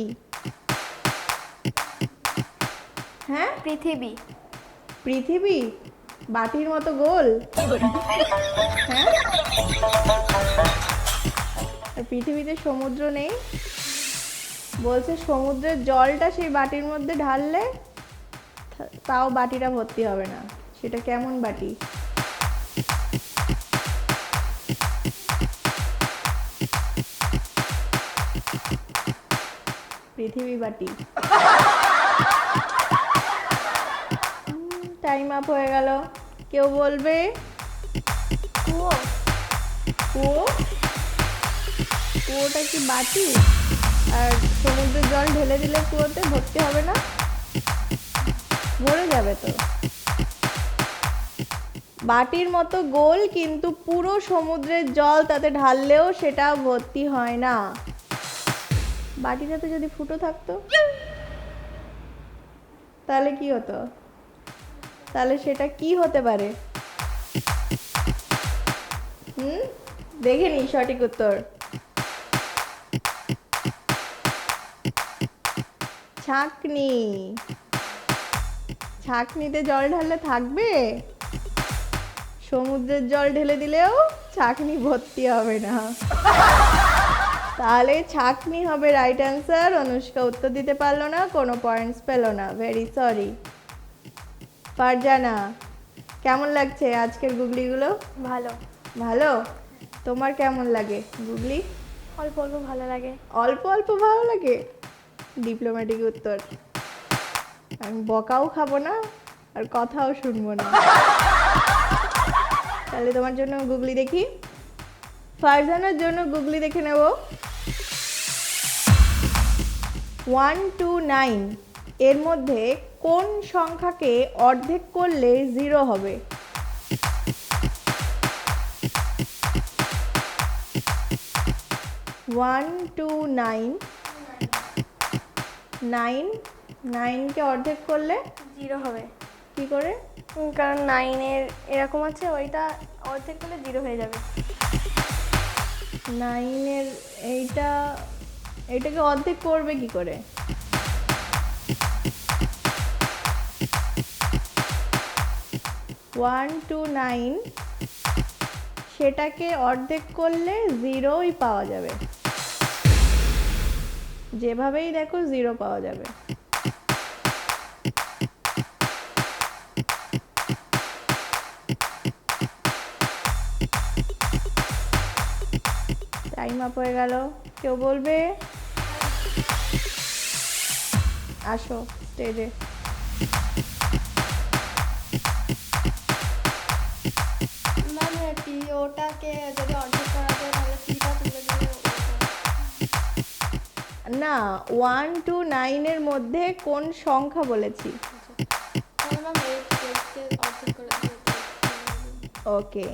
হ্যাঁ, পৃথিবী। পৃথিবী? বাটির মতো গোল? হ্যাঁ, আর পৃথিবীতে সমুদ্র নেই, বলছে সমুদ্রের জলটা সেই বাটির মধ্যে ঢাললে তাও বাটিটা ভর্তি হবে না, সেটা কেমন বাটি? পৃথিবী বাটি। টাইম আপ হয়ে গেল। কেউ বলবে? কুয়ো। কুয়ো? কুয়োটা কি বাটি? আর সমুদ্রের জল ঢেলে দিলে কুয়োতে ভর্তি হবে না? ভরে যাবে তো। বাটির মতো গোল, কিন্তু পুরো সমুদ্রের জল তাতে ঢাললেও সেটা ভর্তি হয় না। বাটিটাতে যদি ফুটো থাকতো তাহলে কি হতো? তাহলে সেটা কি হতে পারে? দেখে নি সঠিক উত্তর। ছাঁকনি। ছাঁকনিতে জল ঢাললে থাকবে? সমুদ্রের জল ঢেলে দিলেও ছাঁকনি ভর্তি হবে না, তাহলে ছাঁকনি হবে রাইট অ্যান্সার। অনুষ্কা উত্তর দিতে পারলো না, কোনো পয়েন্টস পেল না, ভেরি সরি। ফারজানা, কেমন লাগছে আজকের গুগলিগুলো? ভালো। ভালো? তোমার কেমন লাগে গুগলি? অল্প অল্প ভালো লাগে। অল্প অল্প ভালো লাগে? ডিপ্লোম্যাটিক উত্তর। আমি বকাও খাবো না আর কথাও শুনবো না। তাহলে তোমার জন্য গুগলি দেখি। ফারজানার জন্য গুগলি দেখে নেব। 1 to 9 এর মধ্যে কোন সংখ্যাকে অর্ধেক করলে 0 হবে? One two nine. 9কে অর্ধেক করলে 0 হবে। কি করে? কারণ 9-এর এরকম আছে, ওইটা অর্ধেক করলে 0 হয়ে যাবে। 9-এর এইটাকে অর্ধেক করবে কি করে? ওয়ান টু 9 সেটাকে অর্ধেক করলে 0ই পাওয়া যাবে, যেভাবেই দেখো 0 পাওয়া যাবে। টাইম আপ হয়ে গেল। কেউ বলবে? আসো স্টেজে। ম্যাম টি ওটাকে যদি অর্ধেক করা যায় তাহলে টিটা তুলে দিলে না, 1 to 9 এর মধ্যে কোন সংখ্যা বলেছি? তাহলে ম্যাম এইটকে অর্ধেক করে দিয়ে ওকে,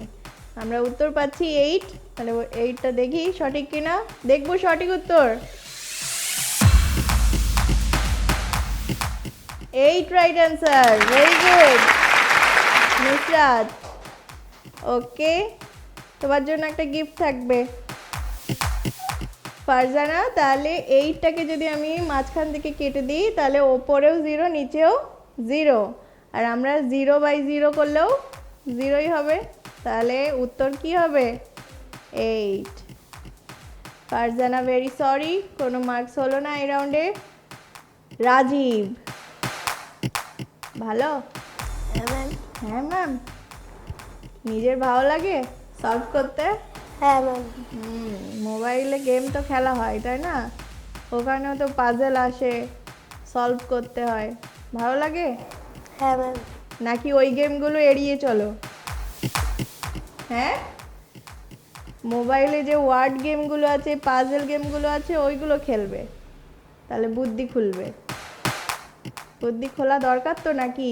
আমরা উত্তর পাচ্ছি 8। তাহলে 8টা দেখি সঠিক কিনা, দেখবো সঠিক উত্তর। 8 right answer, very good Nusrat. Okay, তোমার জন্য একটা গিফট থাকবে। ফারজানা, তাহলে 8টাকে যদি আমি মাঝখান থেকে কেটে দিই তাহলে ওপরেও 0 নিচেও 0, আর আমরা 0/0 করলেও 0ই হবে। তাহলে উত্তর কি হবে? 8। ফারজানা ভেরি সরি, কোনো মার্কস হলো না এই রাউন্ডে। রাজীব, ভালো? হ্যাঁ ম্যাম। হ্যাঁ ম্যাম, নিজের ভালো লাগে সলভ করতে? হ্যাঁ ম্যাম। মোবাইলে গেম তো খেলা হয় তাই না, ওখানেও তো পাজল আসে, সলভ করতে হয়, ভালো লাগে? হ্যাঁ ম্যাম। নাকি ওই গেমগুলো এড়িয়ে চলো? হ্যাঁ, মোবাইলে যে ওয়ার্ড গেমগুলো আছে, পাজল গেমগুলো আছে, ওইগুলো খেলবে, তাহলে বুদ্ধি খুলবে। বুদ্ধি খোলা দরকার তো নাকি?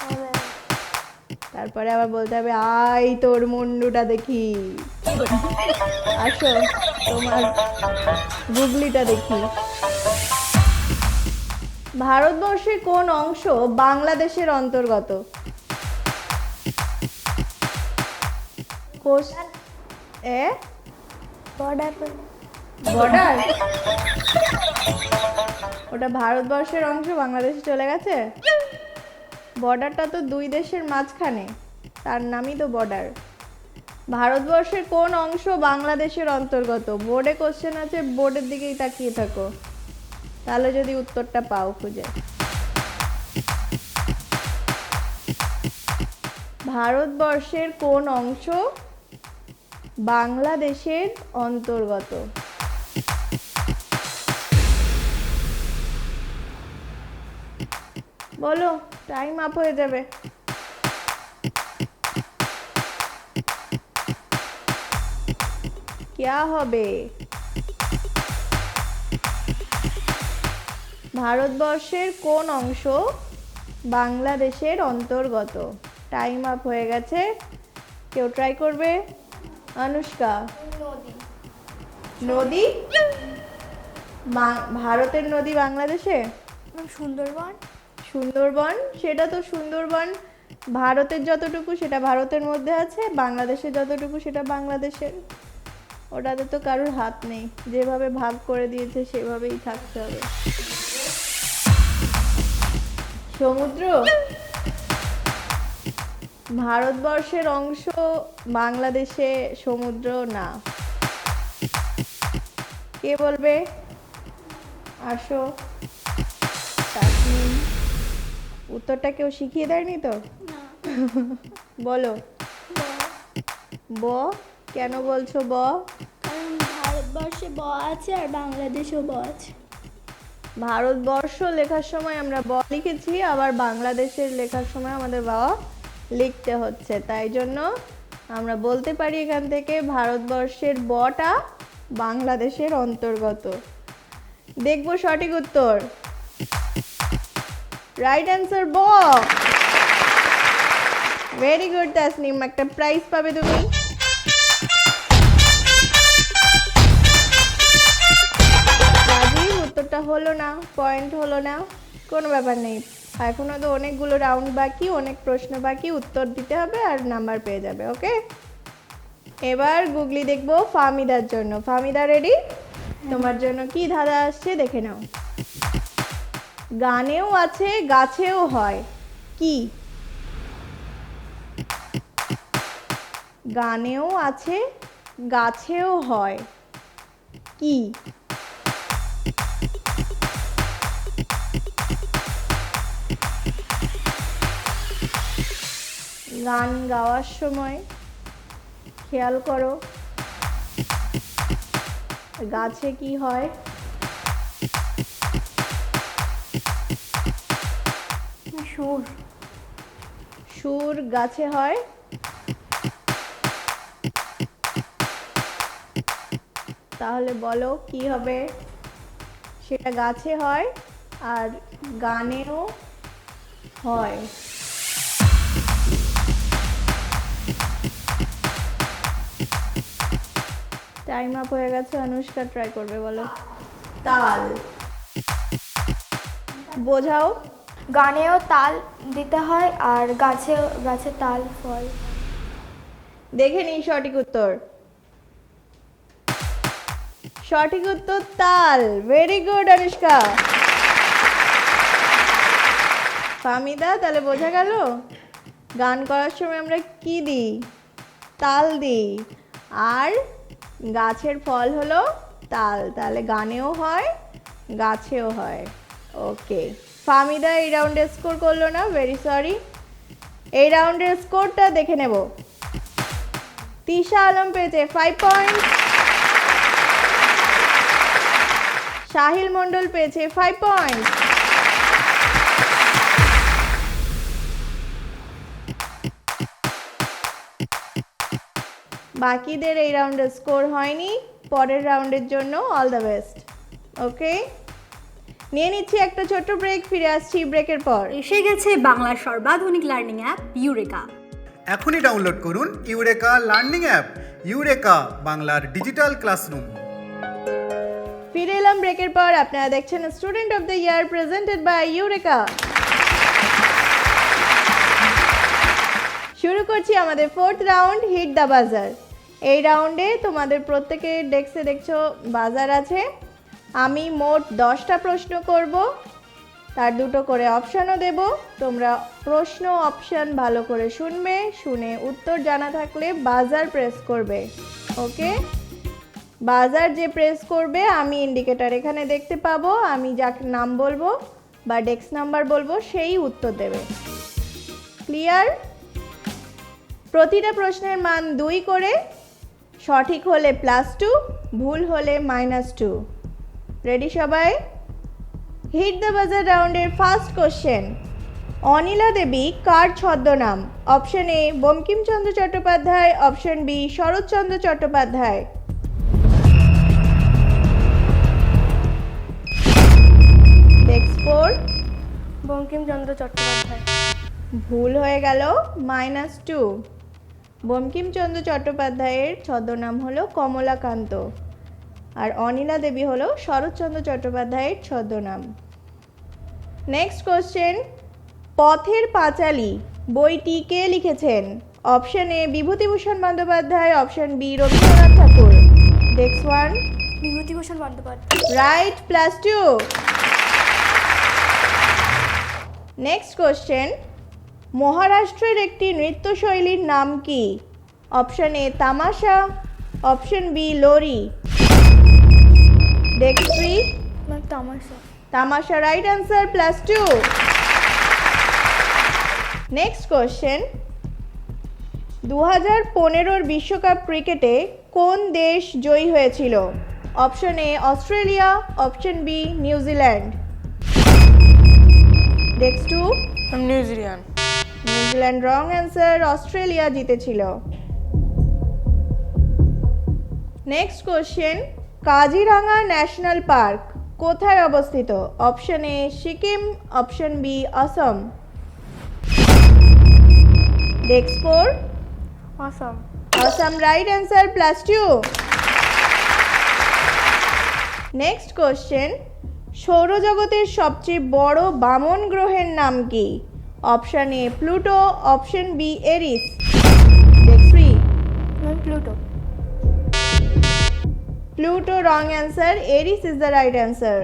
হ্যাঁ ম্যাম। তারপরে আবার বলতে হবে আই তোর মুন্ডুটা দেখি, আসো তোমার গুগলিটা দেখি। ভারতবর্ষের কোন অংশ বাংলাদেশের অন্তর্গত? বর্ডার। বর্ডার? ওটা ভারতবর্ষের অংশ বাংলাদেশে চলে গেছে? বর্ডারটা তো দুই দেশের মাঝখানে, তার নামই তো বর্ডার। ভারতবর্ষের কোন অংশ বাংলাদেশের অন্তর্গত? বোর্ডে কোশ্চেন আছে, বোর্ডের দিকেই তাকিয়ে থাকো, তাহলে যদি উত্তরটা পাও খুঁজে। ভারতবর্ষের কোন অংশ বাংলাদেশের অন্তর্গত? বলো, টাইম আপ হয়ে যাবে। क्या হবে? ভারতবর্ষের কোন অংশ বাংলাদেশের অন্তর্গত? টাইম আপ হয়ে গেছে, কেউ ট্রাই করবে? অনুষ্কা? নদী। নদী? ভারতের নদী বাংলাদেশে? ম্যাম সুন্দরবন। সুন্দরবন? সেটা তো সুন্দরবন ভারতের যতটুকু সেটা ভারতের মধ্যে আছে, বাংলাদেশের যতটুকু সেটা বাংলাদেশের। ওটাতে তো কারোর হাত নেই, যেভাবে ভাগ করে দিয়েছে সেভাবেই থাকতে হবে। সমুদ্র? ভারতবর্ষের অংশ বাংলাদেশে সমুদ্র না। কে বলবে? আসো। তাসনিম, উত্তরটা কেউ শিখিয়ে দেয়নি তো? বলো। ব? কেন বলছো ব? কারণ ভারতবর্ষে ব আছে আর বাংলাদেশেও ব আছে। ভারতবর্ষ লেখার সময় আমরা ব লিখেছি, আবার বাংলাদেশের লেখার সময় আমাদের ব লিখতে হচ্ছে, তাই জন্য আমরা বলতে পারি এখান থেকে ভারতবর্ষের বটা বাংলাদেশের অন্তর্গত। দেখবো সঠিক উত্তর। রাইট অ্যান্সার ব। ভেরি গুড তাসনিম, একটা প্রাইজ পাবে তুমি। রাজীব, উত্তরটা হলো না, পয়েন্ট হলো না, কোনো ব্যাপার নেই, এখনো তো অনেকগুলো রাউন্ড বাকি, অনেক প্রশ্ন বাকি, উত্তর দিতে হবে আর নাম্বার পেয়ে যাবে। ওকে, এবার গুগলি দেখবো ফাহমিদার জন্য। ফাহমিদা রেডি? তোমার জন্য কি ধাঁধা আসছে দেখে নাও। গানেও আছে গাছেও হয়, কি? গানেও আছে গাছেও হয়, কি? গান গাওয়ার সময় খেয়াল করো গাছে কি হয়? সুর। সুর গাছে হয়? তাহলে বলো কি হবে? সেটা গাছে হয় আর গানেও হয়। টাইম আপ হয়ে গেছে, অনুষ্কা ট্রাই করবে, বলো। তাল। বোঝাও। গানেও তাল দিতে হয় আর গাছে তাল ফল। দেখে নিই সঠিক উত্তর। সঠিক উত্তর তাল। Very good Anushka. ফাহমিদা, তাহলে বোঝা গেল গান করার সময় আমরা কি দিই? তাল দিই। আর গাছের ফল হলো তাল, তাহলে গানেও হয় গাছেও হয়। ওকে, ফাহমিদা এই রাউন্ডে স্কোর করলো না, ভেরি সরি। এই রাউন্ডের স্কোরটা দেখে নেব। তিশা আলম পেয়েছে 5 পয়েন্ট, সাহিল মণ্ডল পেয়েছে 5 পয়েন্ট, বাকিদের এই রাউন্ডে স্কোর হয়নি। পরের রাউন্ডের জন্য অল দ্য বেস্ট। ওকে, নিয়ে নিচ্ছি একটা ছোট্ট ব্রেক, ফিরে আসছি ব্রেকের পর। এসে গেছে বাংলার সর্বাধুনিক লার্নিং অ্যাপ ইউরেকা। এখনই ডাউনলোড করুন ইউরেকা লার্নিং অ্যাপ। ইউরেকা বাংলার ডিজিটাল ক্লাসরুম। ফিরে এলাম ব্রেকের পর। আপনারা দেখছেন student of the year presented by Eureka. শুরু করছি আমাদের 4th রাউন্ড, হিট দ্য বাজার। এই রাউন্ডে তোমাদের প্রত্যেকের ডেস্কে দেখছো বাজার আছে। আমি মোট 10টা প্রশ্ন করব, তার 2টো করে অপশানও দেব। তোমরা প্রশ্ন অপশান ভালো করে শুনবে, শুনে উত্তর জানা থাকলে বাজার প্রেস করবে। ওকে, বাজার যে প্রেস করবে আমি ইন্ডিকেটর এখানে দেখতে পাবো, আমি যাকে নাম বলবো বা ডেস্ক নাম্বার বলবো সেই উত্তর দেবে। ক্লিয়ার? প্রতিটা প্রশ্নের মান 2 করে, সঠিক হলে +2, ভুল হলে -2। রেডি সবাই? হিট দ্য বাজার রাউন্ডের ফার্স্ট কোশ্চেন। অনিলা দেবী কার ছদ্মনাম? Option A Bankimchandra Chattopadhyay, option B Saratchandra Chattopadhyay. Next 4। Bankimchandra Chattopadhyay. ভুল হয়ে গেল, -2। বঙ্কিমচন্দ্র চট্টোপাধ্যায়ের ছদ্মনাম হলো কমলাকান্ত, আর অনিলা দেবী হলো শরৎচন্দ্র চট্টোপাধ্যায়ের ছদ্মনাম। Next question. পথের পাঁচালী বইটি কে লিখেছেন? Option A Bibhutibhushan Bandyopadhyay, option B Rabindranath Thakur. Next 1। Bibhutibhushan Bandyopadhyay. Right, +2। Next question. মহারাষ্ট্রের একটি নৃত্যশৈলীর নাম কি? অপশন এ তামাশা, অপশন বি লোরি। নেক্সট 3। তামাশা। তামাশা রাইট অ্যান্সার, +2। Next question. 2015 বিশ্বকাপ ক্রিকেটে কোন দেশ জয়ী হয়েছিল? Option A Australia, option B New Zealand. Next 2। New Zealand. New Zealand wrong answer, Australia জিতেছিল। Next question. Kaziranga national park কোথায় অবস্থিত? Option A Sikkim, option B Assam. Next 4। Assam. Assam right answer, +2। Next question. সৌরজগতের সবচেয়ে বড় বামন গ্রহের নাম কি? Option A Pluto, option B Eris. Next 3। Pluto. Pluto wrong answer, Aries is the right answer.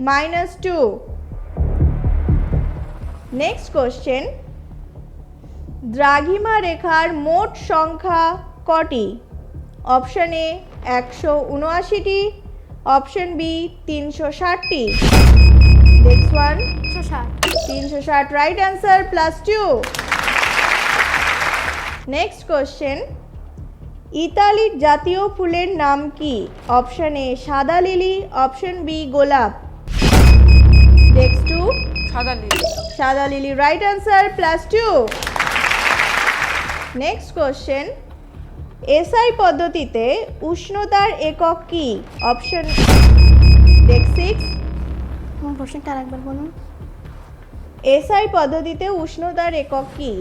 -2. Next question. দ্রাঘিমা রেখার মোট সংখ্যা কটি? অপশন এ 179টি, অপশন বি 360টি। Next 1। 360 right answer, +2. Next question. ইতালির জাতীয় ফুলের নাম কি? অপশন এ সাদা লিলি, অপশন বি গোলাপ। নেক্সট টু সাদা লিলি। সাদা lily right answer +2। Next question, SI পদ্ধতিতে উষ্ণতার একক কি? অপশন নেক্সট 6 আমার প্রশ্নটা আরেকবার বলুন। এসআই পদ্ধতিতে উষ্ণতার একক কি?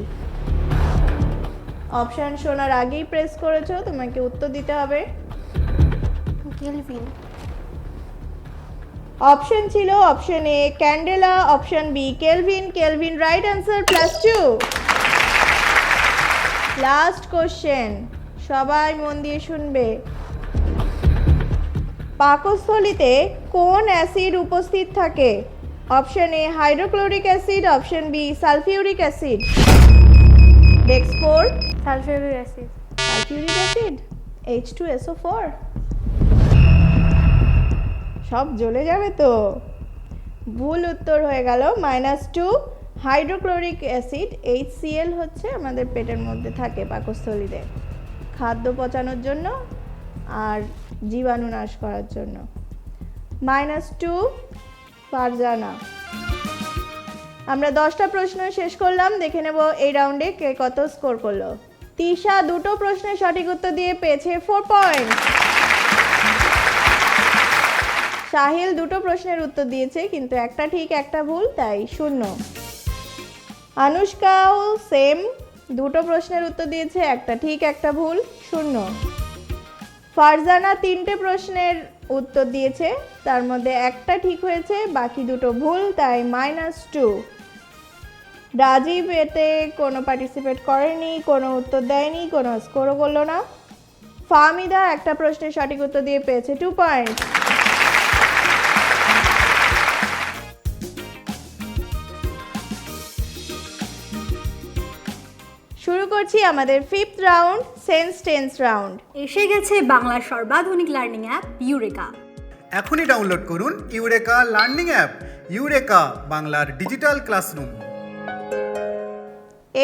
অপশন শোনার আগেই প্রেস করেছো, তোমাকে উত্তর দিতে হবে। কেলভিন। অপশন ছিল option A candela, option B kelvin. Kelvin right answer +2। Last question, সবাই মন দিয়ে শুনবে। পাকস্থলীতে কোন অ্যাসিড উপস্থিত থাকে? Option A hydrochloric acid, option B sulphuric acid. Next 4 sulphuric acid. Sulphuric acid H2SO4। সব জ্বলে যাবে তো। ভুল উত্তর হয়ে গেল -2। হাইড্রোক্লোরিক অ্যাসিড HCl হচ্ছে আমাদের পেটের মধ্যে থাকে পাকস্থলীতে, খাদ্য পচানোর জন্য আর জীবাণু নাশ করার জন্য। -2 ফারজানা। আমরা 10টা প্রশ্ন শেষ করলাম, দেখে নেব এই রাউন্ডে কে কত স্কোর করলো। তিশা দুটো প্রশ্নের সঠিক উত্তর দিয়ে পেয়েছে 4 পয়েন্ট। সাহিল দুটো প্রশ্নের উত্তর দিয়েছে কিন্তু একটা ঠিক একটা ভুল, তাই 0। আনুষ্কাও সেম, দুটো প্রশ্নের উত্তর দিয়েছে, একটা ঠিক একটা ভুল, 0। ফারজানা 3টে প্রশ্নের উত্তর দিয়েছে, তার মধ্যে একটা ঠিক হয়েছে, বাকি দুটো ভুল, তাই -2। রাজীব এতে কোনো পার্টিসিপেট করেনি, কোনো উত্তর দেয়নি, কোনো স্কোরও করলো না। ফাহমিদা একটা প্রশ্নের সঠিক উত্তর দিয়ে পেয়েছে 2 পয়েন্ট। শুরু করছি আমাদের 5th round, sense tense round. এসে গেছে বাংলার সর্বাধুনিক লার্নিং অ্যাপ ইউরেকা। এখনই ডাউনলোড করুন ইউরেকা লার্নিং অ্যাপ। ইউরেকা বাংলার ডিজিটাল ক্লাসরুম।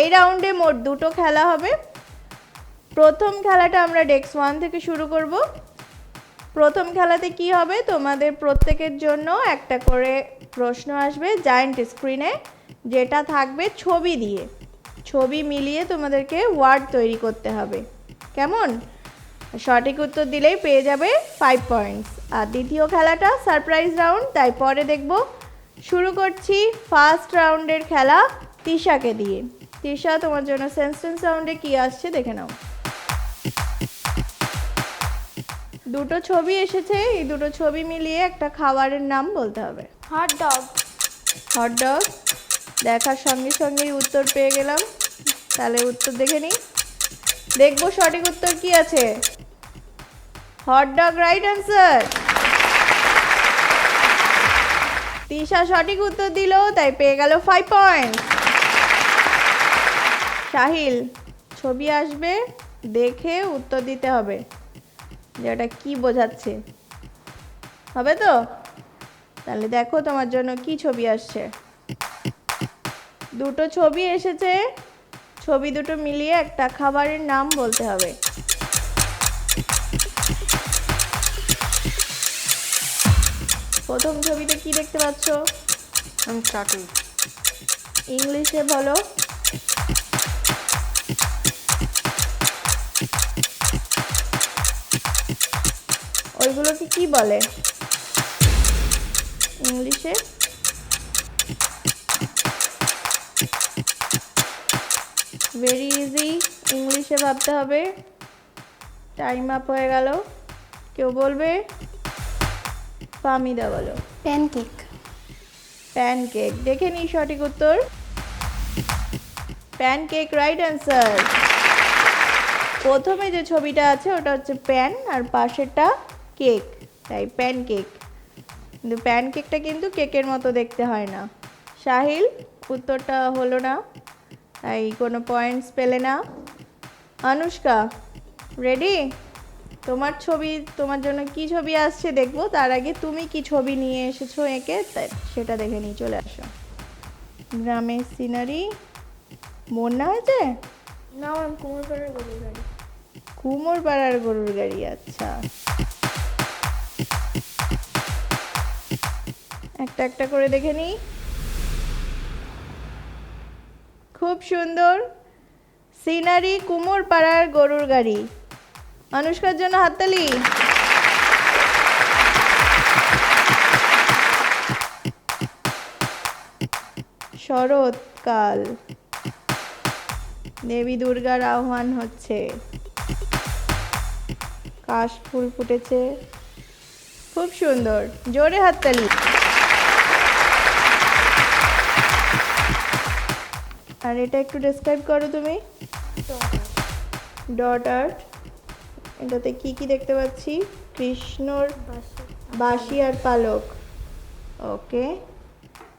এই রাউন্ডে মোট দুটো খেলা হবে। প্রথম খেলাটা আমরা ডেস্ক 1 থেকে শুরু করব। প্রথম খেলাতে কি হবে, তোমাদের প্রত্যেকের জন্য একটা করে প্রশ্ন আসবে জায়ান্ট স্ক্রিনে, যেটা থাকবে ছবি দিয়ে। ছবি মিলিয়ে তোমাদেরকে ওয়ার্ড তৈরি করতে হবে, কেমন? সঠিক উত্তর দিলেই পেয়ে যাবে 5 পয়েন্টস। আর দ্বিতীয় খেলাটা সারপ্রাইজ রাউন্ড, তাই পরে দেখব। শুরু করছি ফার্স্ট রাউন্ডের খেলা তিশাকে দিয়ে। তিশা, তোমার জন্য সেন্টেন্স রাউন্ডে কি আসছে দেখে নাও। দুটো ছবি এসেছে, এই দুটো ছবি মিলিয়ে একটা খাবারের নাম বলতে হবে। Hot dog. Hot dog. দেখার সঙ্গে সঙ্গেই উত্তর পেয়ে গেলাম, তাহলে উত্তর দেখে নিই। দেখবো সঠিক উত্তর কি আছে। Hot dog right answer. Tisha সঠিক উত্তর দিল, তাই পেয়ে গেল 5 পয়েন্ট। সাহিল, ছবি আসবে, দেখে উত্তর দিতে হবে যে ওটা কি বোঝাচ্ছে, হবে তো? তাহলে দেখো তোমার জন্য কি ছবি আসছে। দুটো ছবি এসেছে, ছবি দুটো মিলিয়ে একটা খাবারের নাম বলতে হবে। প্রথম ছবিতে কি দেখতে পাচ্ছ? আমি চাটুই। ইংলিশে বলো। ওইগুলোকে কি বলে ইংলিশে? ভেরি ইজি, ইংলিশে ভাবতে হবে। টাইম আপ হয়ে গেল। কেউ বলবে? ফাহমিদা বলো। প্যানকেক। প্যানকেক। দেখে নিই সঠিক উত্তর। Pancake right answer. প্রথমে যে ছবিটা আছে ওটা হচ্ছে প্যান আর পাশেরটা কেক, তাই প্যানকেক। কিন্তু প্যানকেকটা কিন্তু কেকের মতো দেখতে হয় না। সাহিল, উত্তরটা হলো না, তাই কোনো পয়েন্টস পেলে না। আনুষ্কা, রেডি? তোমার ছবি, তোমার জন্য কি ছবি আসছে দেখবো, তার আগে তুমি কি ছবি নিয়ে এসেছো এঁকে সেটা দেখে নিয়ে চলে আসো। গ্রামের সিনারি, বন্যা হয়েছে? না, কুমোরপাড়ার গরুর গাড়ি। কুমোর পাড়ার গরুর গাড়ি, আচ্ছা। একটা একটা করে দেখে নিই। খুব সুন্দর, সিনারি কুমোর পাড়ার গরুর গাড়ি। অনুষ্কার জন্য হাততালি। শরৎকাল, দেবী দুর্গার আহ্বান হচ্ছে, কাশফুল ফুটেছে, খুব সুন্দর, জোরে হাততালি। আর এটা একটু ডেসক্রাইব করো তুমি। ডট আর্ট, এটাতে কি কি দেখতে পাচ্ছি? কৃষ্ণর বাঁশি আর পালক। ওকে,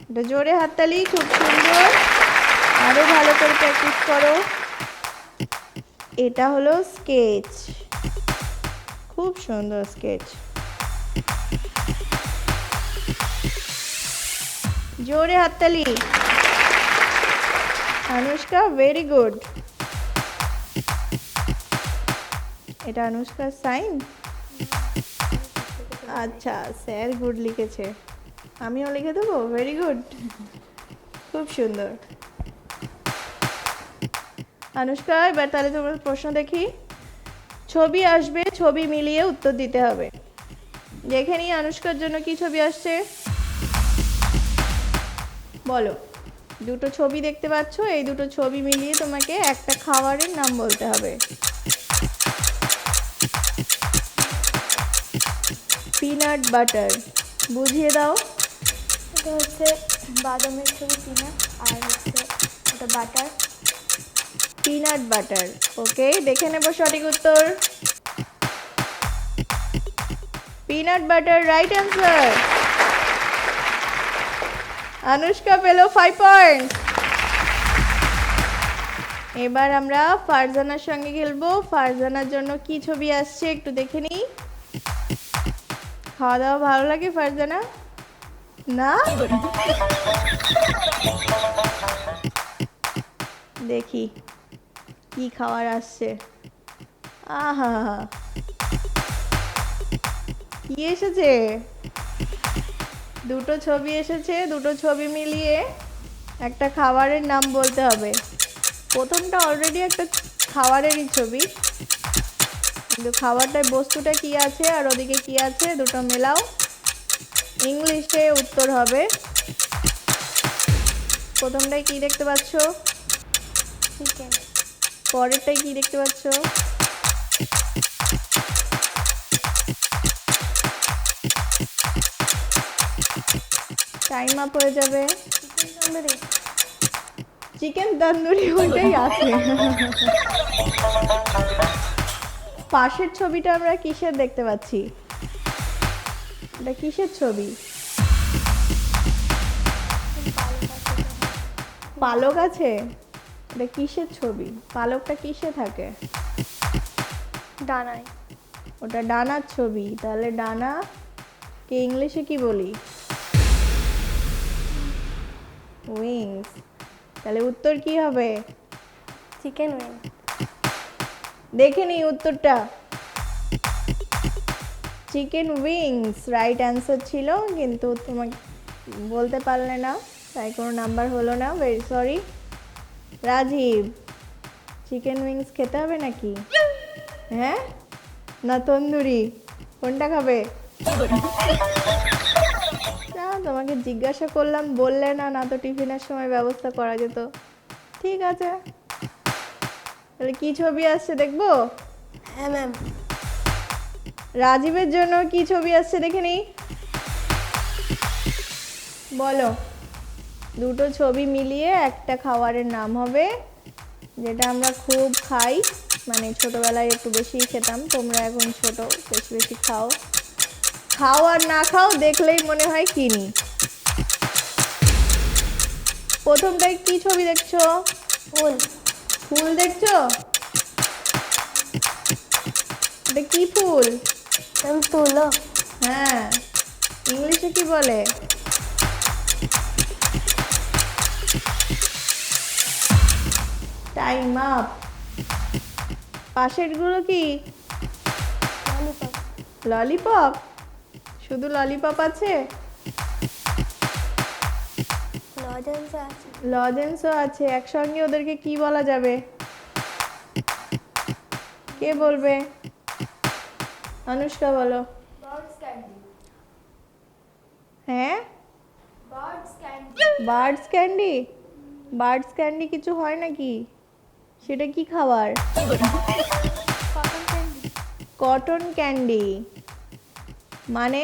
এটা জোরে হাততালি, খুব সুন্দর, আরো ভালো করে প্র্যাকটিস করো। এটা হলো স্কেচ, খুব সুন্দর স্কেচ, জোরে হাততালি। Anushka very good. এটা অনুষ্কার সাইন? আচ্ছা, স্যার গুড লিখেছে, আমিও লিখে দেবো ভেরি গুড। খুব সুন্দর। অনুষ্কা, এবার তাহলে তোমার প্রশ্ন দেখি। ছবি আসবে, ছবি মিলিয়ে উত্তর দিতে হবে। দেখে নিই অনুষ্কার জন্য কি ছবি আসছে, বলো। দুটো ছবি দেখতে পাচ্ছ, এই দুটো ছবি মিলিয়ে তোমাকে একটা খাবারের নাম বলতে হবে। পিনাট বাটার, বুঝিয়ে দাও। এটা হচ্ছে বাদামের ছবি পিনাট, আর হচ্ছে এটা বাটার। পিনাট বাটার, ওকে, দেখে নেব সঠিক উত্তর। Peanut butter right answer. Anushka পেল 5 পয়েন্ট। এবার আমরা ফারজানার সঙ্গে খেলবো। ফারজানার জন্য কি ছবি আসছে একটু দেখে নিই। খাওয়া দাওয়া ভালো লাগে ফারজানা? না? দেখি কি খাবার আসছে। আহা, কি এসেছে? দুটো ছবি এসেছে, দুটো ছবি মিলিয়ে একটা খাবারের নাম বলতে হবে। প্রথমটা অলরেডি একটা খাবারেরই ছবি, কিন্তু খাবারটার বস্তুটা কি আছে আর ওদিকে কি আছে দুটো মেলাও, ইংলিশে উত্তর হবে। প্রথমটায় কি দেখতে পাচ্ছ? চিকেন। পরেরটায় কি দেখতে পাচ্ছ? টাইম আপ হয়ে যাবে। চিকেন তন্দুরি ওইটাই আছে। পাশের ছবিটা আমরা কিসের দেখতে পাচ্ছি? এটা কিসের ছবি? পালক আছে? এটা কিসের ছবি? পালকটা কিসে থাকে? ডানায়। ওটা ডানার ছবি। তাহলে ডানা কে ইংলিশে কি বলি? উইংস। তাহলে উত্তর কি হবে? Chicken wing. দেখে নিই উত্তরটা। চিকেন উইংস রাইট অ্যান্সার ছিল, কিন্তু তোমাকে বলতে পারলে না, তাই কোনো নাম্বার হলো না, very sorry. Rajiv, chicken wings খেতে হবে নাকি? হ্যাঁ না তন্দুরি, কোনটা খাবে? না, তোমাকে জিজ্ঞাসা করলাম, বললে না, না তো টিফিনের সময় ব্যবস্থা করা যেত। ঠিক আছে, তাহলে কি ছবি আসছে দেখবো? হ্যাঁ ম্যাম। রাজীবের জন্য কি ছবি আসছে দেখে নিই, বলো। দুটো ছবি মিলিয়ে একটা খাবারের নাম হবে, যেটা আমরা খুব খাই, মানে ছোটবেলায় একটু বেশি খেতাম। তোমরা এখন ছোট, বেশি বেশি খাও। খাও আর না খাও, দেখলেই মনে হয় কিনি। প্রথমটায় কি ছবি দেখছো? ফুল। ফুল দেখছো? এটা কি ফুল? ম্যাম তুলো। হ্যাঁ, ইংলিশে কি বলে? Time up. পাশেরগুলো কি? ললিপপ। ললিপপ? শুধু ললিপপ আছে? লজেন্স আছে। লজেন্সও আছে। একসঙ্গে ওদেরকে কি বলা যাবে? কে বলবে? অনুষ্কা বলো। হ্যাঁ, বার্ডস ক্যান্ডি। বার্ডস ক্যান্ডি কিছু হয় নাকি? সেটা কি খাবার? Cotton candy. কটন ক্যান্ডি মানে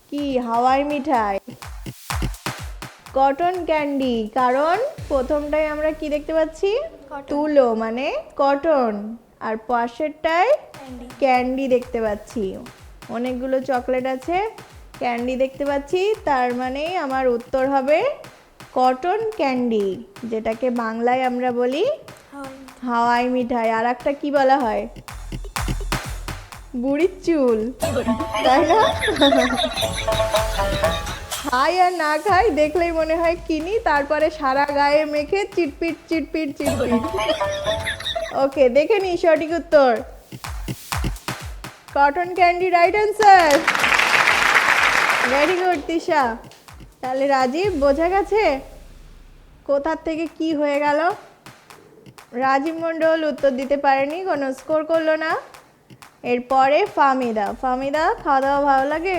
কি? হাওয়াই মিঠাই। কটন ক্যান্ডি, কারণ প্রথমটায় আমরা কি দেখতে পাচ্ছি? Cotton. তুলো মানে কটন, আর পাশেরটায় ক্যান্ডি। ক্যান্ডি দেখতে পাচ্ছি। অনেকগুলো চকলেট আছে, ক্যান্ডি দেখতে পাচ্ছি, তার মানে আমার উত্তর হবে কটন ক্যান্ডি, যেটাকে বাংলায় আমরা বলি হাওয়াই মিঠাই। আর একটা কি বলা হয়? বুড়ির চুল, তাই না? খাই আর না খাই, দেখলেই মনে হয় কিনি, তারপরে সারা গায়ে মেখে চিটপিট চিটপিট চিটপিট। ওকে, দেখে নি সঠিক উত্তর। Cotton candy right answer. Very good Tisha. তাহলে রাজীব, বোঝা গেছে কোথার থেকে কি হয়ে গেল? রাজীব মণ্ডল উত্তর দিতে পারেনি, কোনো স্কোর করলো না। এরপরে ফাহমিদা। ফাহমিদা, খাওয়া দাওয়া ভালো লাগে?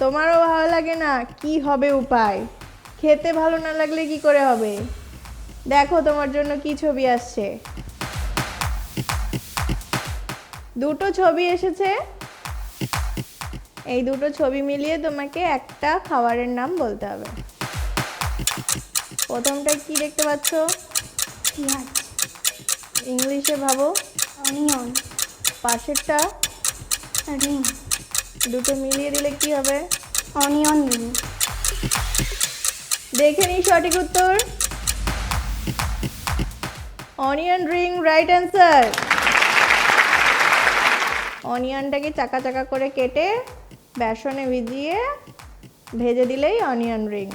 তোমারও ভালো লাগে না? কি হবে উপায়? খেতে ভালো না লাগলে কি করে হবে? দেখো তোমার জন্য কি ছবি আসছে। দুটো ছবি এসেছে, এই দুটো ছবি মিলিয়ে তোমাকে একটা খাবারের নাম বলতে হবে। প্রথমটায় কি দেখতে পাচ্ছ? পেঁয়াজ। ইংলিশে ভাবো। অনিয়ন। পাশেরটা? রিং। দুটো মিলিয়ে দিলে কি হবে? Onion ring. দেখে নিই সঠিক উত্তর। Onion ring right answer. অনিয়নটাকে চাকা চাকা করে কেটে বেসনে ভিজিয়ে ভেজে দিলেই অনিয়ন রিং।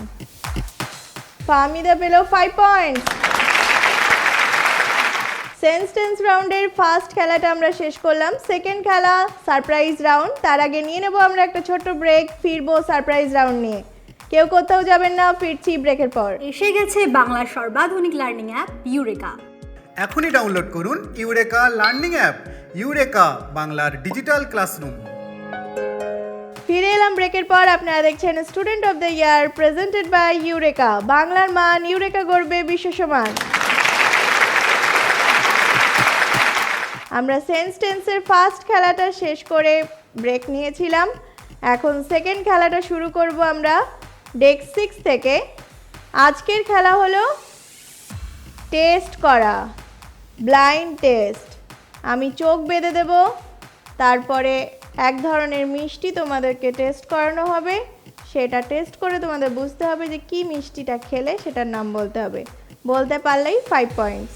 ফাহমিদা পেল 5 পয়েন্টস। সেন্টেন্স রাউন্ডের ফার্স্ট খেলাটা আমরা শেষ করলাম। সেকেন্ড খেলা সারপ্রাইজ রাউন্ড। তার আগে নিয়ে নেব আমরা একটা ছোট্ট ব্রেক, ফিরবো সারপ্রাইজ রাউন্ড নিয়ে। কেউ কোথাও যাবেন না, ফিরছি ব্রেকের পর। এসে গেছে বাংলার সর্বাধুনিক লার্নিং অ্যাপ ইউরেকা। এখনই ডাউনলোড করুন ইউরেকা লার্নিং অ্যাপ। ইউরেকা বাংলার ডিজিটাল ক্লাসরুম। ফিরে এলাম ব্রেকের পর। আপনারা দেখছেন student of the year presented by Eureka. বাংলার মান, ইউরেকা গড়বে বিশ্ব সমান। আমরা সেন্টেন্সের ফার্স্ট খেলাটা শেষ করে ব্রেক নিয়েছিলাম। এখন সেকেন্ড খেলাটা শুরু করব আমরা ডেস্ক 6 থেকে। আজকের খেলা হলো টেস্ট করা, ব্লাইন্ড টেস্ট। আমি চোখ বেঁধে দেব, তারপরে এক ধরনের মিষ্টি তোমাদেরকে টেস্ট করানো হবে। সেটা টেস্ট করে তোমাদের বুঝতে হবে যে কি মিষ্টিটা খেলে সেটার নাম বলতে হবে। বলতে পারলেই 5 পয়েন্টস।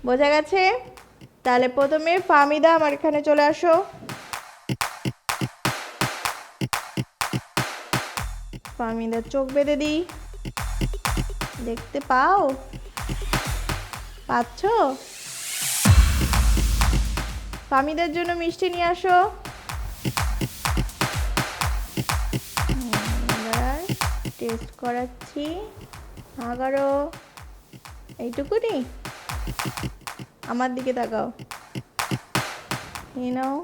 বোঝা গেছে? তাহলে প্রথমে ফাহমিদা, আমার এখানে চলে আসো। ফাহমিদা চোখ বেঁধে দিই। দেখতে পাও? পাচ্ছ? ফাহমিদার জন্য মিষ্টি নিয়ে আসো। এবার টেস্ট করাচ্ছি। আগারো এইটুকুনি। আমার দিকে তাকাও। এই নাও।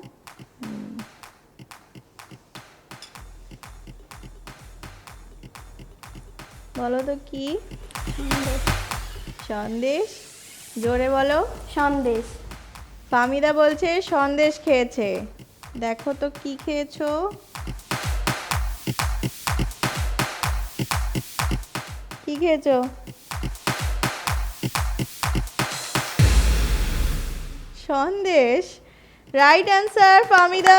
বলো তো কি? সন্দেশ। জোরে বলো। সন্দেশ। ফাহমিদা বলছে সন্দেশ খেয়েছে। দেখো তো কি খেয়েছো? কি খেয়েছো? Sandesh right answer. ফাহমিদা।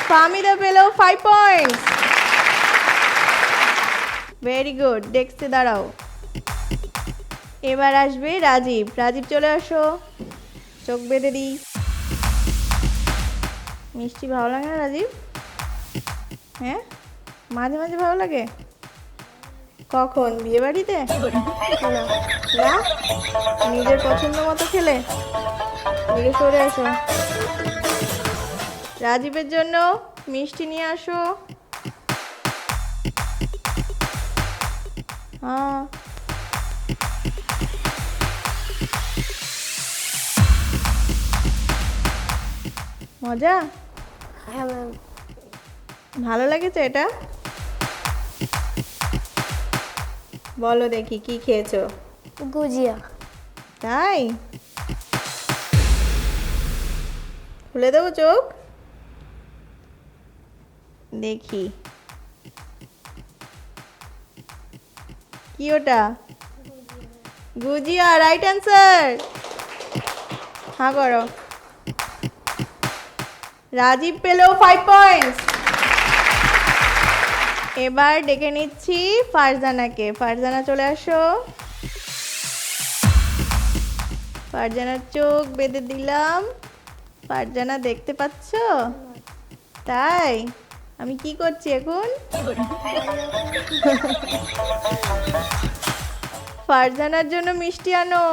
ফাহমিদা পেল 5 পয়েন্টস। Very good. ডেস্কে দাঁড়াও। এবার আসবে রাজীব। রাজীব চলে আসো। চোখ বেঁধে দিই। মিষ্টি ভালো লাগে না রাজীব? হ্যাঁ, মাঝে মাঝে ভালো লাগে। কখন বিয়ে বাড়িতে? না না, নিজের পছন্দ মতো খেলে। এদিকে সরে আসো। রাজীবের জন্য মিষ্টি নিয়ে আসো। হ্যাঁ, মজা? হ্যাঁ ম্যাম। ভালো লেগেছে এটা? বলো দেখি কি খেয়েছো? গুজিয়া। তাই? খুলে দেবো চোখ? দেখি কি ওটা? গুজিয়া, রাইট অ্যান্সার। হ্যাঁ করো। রাজীব পেল 5 পয়েন্টস। এবার ডেকে নিচ্ছি ফারজানাকে। ফারজানা চলে আসো। ফারজানার চোখ বেঁধে দিলাম। ফারজানা দেখতে পাচ্ছ? তাই? আমি কি করছি এখন? ফারজানার জন্য মিষ্টি আনো।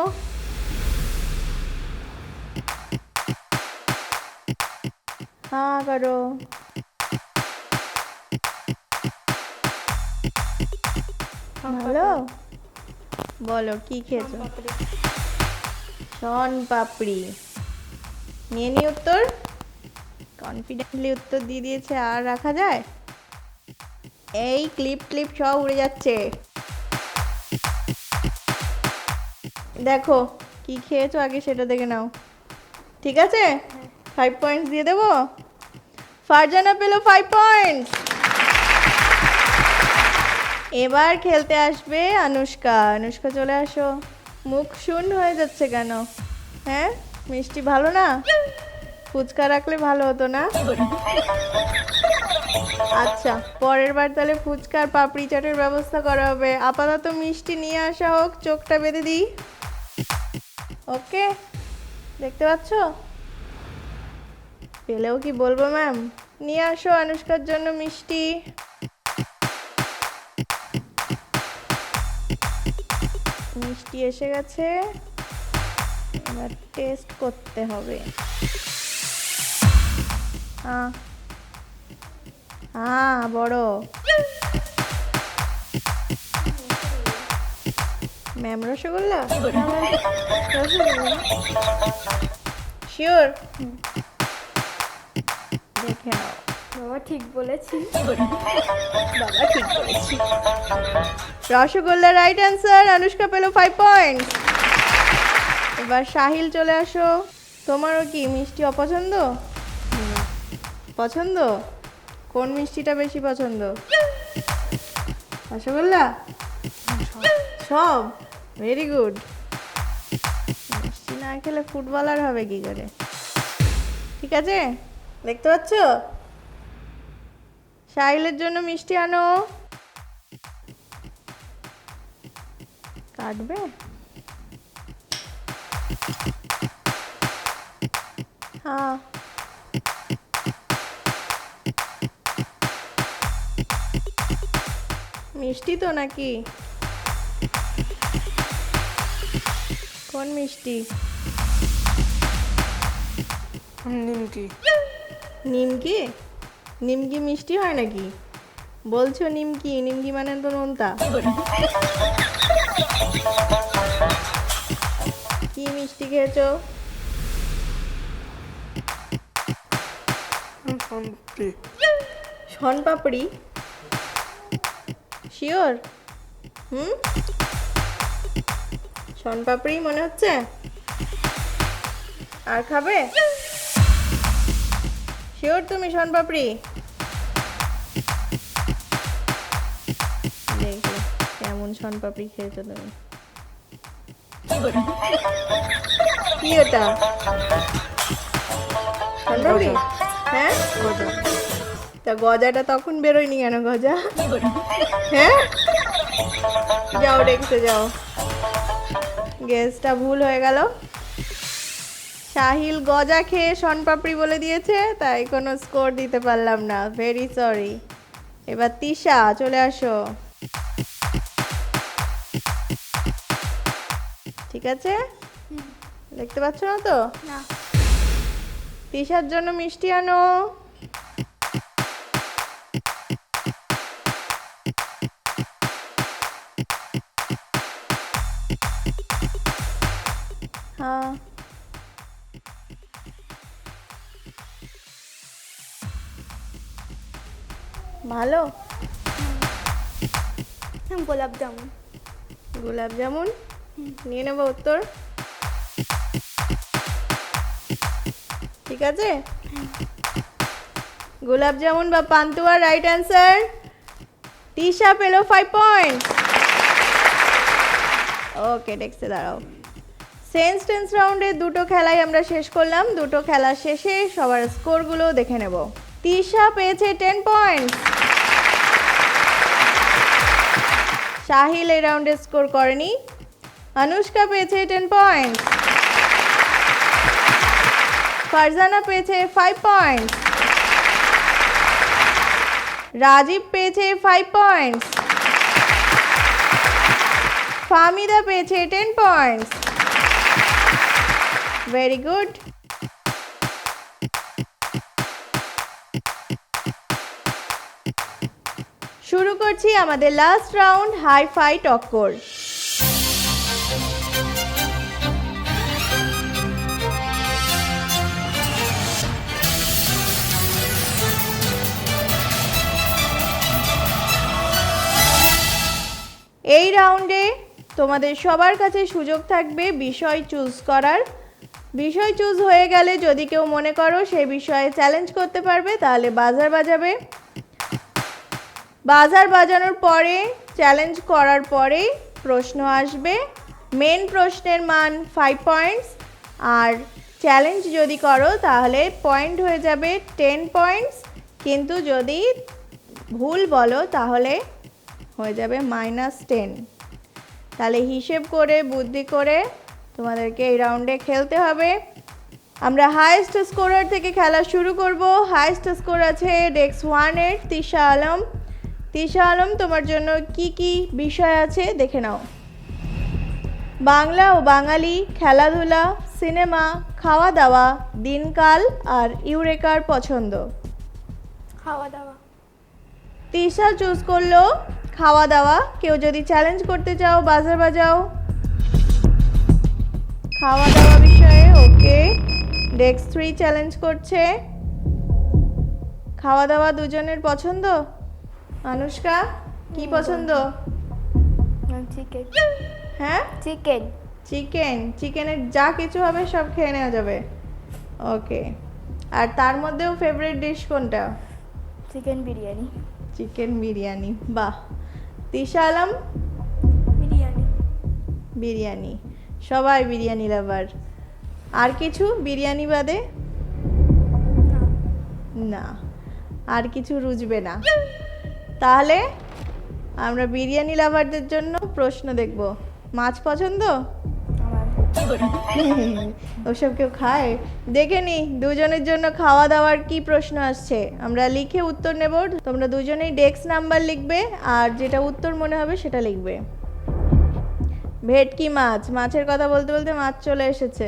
হ্যাঁ করো। ভালো? বলো কি খেয়েছো? শন পাপড়ি। নিয়ে নি উত্তর। কনফিডেন্টলি উত্তর দিয়ে দিয়েছে, আর রাখা যায়? এই ক্লিপ ক্লিপ সব উড়ে যাচ্ছে। দেখো কি খেয়েছো আগে সেটা দেখে নাও। ঠিক আছে, 5 পয়েন্টস দিয়ে দেবো। ফারজানা পেল 5 পয়েন্টস। এবার খেলতে আসবে আনুষ্কা। আনুষ্কা চলে আসো। মুখ শূন্য হয়ে যাচ্ছে কেন? হ্যাঁ, মিষ্টি ভালো না? ফুচকা রাখলে ভালো হতো না? আচ্ছা, পরের বার তাহলে ফুচকার পাপড়ি চাটের ব্যবস্থা করা হবে। আপাতত মিষ্টি নিয়ে আসা হোক, চোখটা বেঁধে দিই। ওকে, দেখতে পাচ্ছ? পেলেও কি বলবো ম্যাম? নিয়ে আসো আনুষ্কার জন্য মিষ্টি। মিষ্টি এসে গেছে, এবার টেস্ট করতে হবে। হ্যাঁ হ্যাঁ, বড় ম্যাম রসগোল্লা। শিওর? দেখে নাও। বাবা ঠিক বলেছি। বাবা ঠিক বলেছি। Rasgulla right answer. আনুষ্কা পেল 5 পয়েন্টস। এবার সাহিল চলে আসো। তোমারও কি মিষ্টি অপছন্দ? পছন্দ? কোন মিষ্টিটা বেশি পছন্দ? রসগোল্লা? সব? Very good. মিষ্টি না খেলে ফুটবলার হবে কি করে? ঠিক আছে, দেখতে পাচ্ছ? সাহিলের জন্য মিষ্টি আনো। কাটবে? হ্যাঁ, মিষ্টি তো নাকি? কোন মিষ্টি? নিমকি। নিমকি? নিমকি মিষ্টি হয় নাকি? বলছো নিমকি, নিমকি মানে তো নোনতা। কি মিষ্টি খেয়েছো? শন পাপড়ি? শিওর? শন পাপড়ি মনে হচ্ছে। আর খাবে? শিওর তুমি শন পাপড়ি? দেখো কেমন শন পাপড়ি খেয়েছো তুমি। কি ওটা? শন পাপড়ি? হ্যাঁ, তা গজাটা তখন বেরোয়নি কেন? গজা? হ্যাঁ, যাও দেখতে যাও। গেসটা ভুল হয়ে গেল। সাহিল গজা খেয়ে শন পাপড়ি বলে দিয়েছে, তাই কোনো স্কোর দিতে পারলাম না। Very sorry. এবার তিশা চলে আসো। আছে? দেখতে পাচ্ছ না তো? না। তিশার জন্য মিষ্টি আনো। হ্যাঁ, ভালো। গোলাপ জামুন। গোলাপ জামুন নিয়ে নেবো উত্তর। ঠিক আছে, গোলাপ জামুন বা পান্তুয়া রাইট অ্যান্সার। তিশা পেলো 5 পয়েন্ট। ওকে, নেক্সটে দাঁড়াও। সেন্স টেন্স রাউন্ডে দুটো খেলাই আমরা শেষ করলাম। দুটো খেলা শেষে সবার স্কোরগুলো দেখে নেব। তিশা পেয়েছে 10 পয়েন্ট। সাহিল এই রাউন্ডে স্কোর করেনি। অনুষ্কা পেয়েছে 10 পয়েন্ট। ফারজানা পেয়েছে 5 পয়েন্ট। রাজীব পেয়েছে 5 পয়েন্ট। ফাহমিদা পেয়েছে 10 পয়েন্টস। Very good. শুরু করছি আমাদের লাস্ট রাউন্ড, হাই ফাই টক্কর। এই রাউন্ডে তোমাদের সবার কাছে সুযোগ থাকবে বিষয় চুজ করার। বিষয় চুজ হয়ে গেলে যদি কেউ মনে করো সেই বিষয়ে চ্যালেঞ্জ করতে পারবে, তাহলে বাজার বাজাবে। বাজার বাজানোর পরে, চ্যালেঞ্জ করার পরে প্রশ্ন আসবে। মেন প্রশ্নের মান 5 পয়েন্টস, আর চ্যালেঞ্জ যদি করো তাহলে পয়েন্ট হয়ে যাবে 10 পয়েন্টস। কিন্তু যদি ভুল বলো তাহলে হয়ে যাবে -10। তাহলে হিসেব করে, বুদ্ধি করে তোমাদেরকে এই রাউন্ডে খেলতে হবে। আমরা হাইয়েস্ট স্কোরার থেকে খেলা শুরু করব। হাইয়েস্ট স্কোর আছে ডেস্ক 1 এর তিশা আলম। তিশা আলম, তোমার জন্য কি কি বিষয় আছে দেখে নাও। বাংলা ও বাঙালি, খেলাধুলা, সিনেমা, খাওয়া দাওয়া, দিনকাল আর ইউরেকার পছন্দ। খাওয়া দাওয়া। তিশা চুজ করলো খাওয়া দাওয়া। কেউ যদি চ্যালেঞ্জ করতে চাও বাজার বাজাও। খাওয়া দাওয়া বিষয়ে ওকে। ডেস্ক 3 চ্যালেঞ্জ করছে। খাওয়া দাওয়া দুজনের পছন্দ। অনুষ্কা, কি পছন্দ? চিকেন। হ্যাঁ, চিকেন। চিকেন। চিকেনের যা কিছু হবে সব খেয়ে নেওয়া যাবে। ওকে, আর তার মধ্যেও ফেভারিট ডিশ কোনটা? চিকেন বিরিয়ানি। চিকেন বিরিয়ানি, বাহ। তিশা আলম? বিরিয়ানি। বিরিয়ানি, সবাই বিরিয়ানি লাভার। আর কিছু বিরিয়ানি বাদে? না, আর কিছু রুজবে না। তাহলে আমরা বিরিয়ানি লাভারদের জন্য প্রশ্ন দেখব। মাছ পছন্দ? ওসব কেউ খায়? দেখে নি দুজনের জন্য খাওয়া দাওয়ার কি প্রশ্ন আসছে। আমরা লিখে উত্তর নেব। তোমরা দুজনেই ডেস্ক নাম্বার লিখবে আর যেটা উত্তর মনে হবে সেটা লিখবে। ভেটকি মাছ, মাছের কথা বলতে বলতে মাছ চলে এসেছে।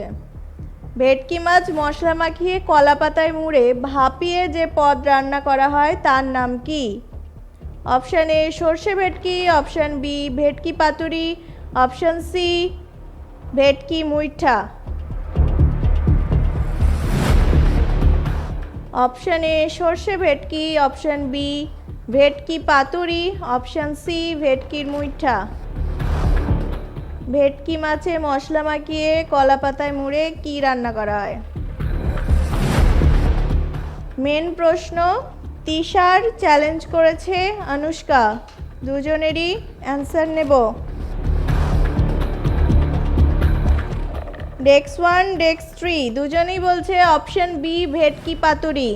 ভেটকি মাছ মশলা মাখিয়ে কলা পাতায় মুড়ে ভাপিয়ে যে পদ রান্না করা হয় তার নাম কি? অপশান এ সর্ষে ভেটকি, অপশান বি ভেটকি পাতুরি, অপশান সি ভেটকি মুইঠা। অপশান এ সর্ষে ভেটকি, অপশান বি ভেটকি পাতুরি, অপশান সি ভেটকির মুইঠা। ভেটকি মাছে মশলা মাখিয়ে কলা পাতায় মুড়ে কি রান্না করা হয়? মেন প্রশ্ন। তিশার চ্যালেঞ্জ করেছে অনুষ্কা। দুজনেরই অ্যান্সার নেব। ডেস্ক 1, ডেস্ক 3 দুজনেই বলছে অপশন বি ভেটকি পাতুরি।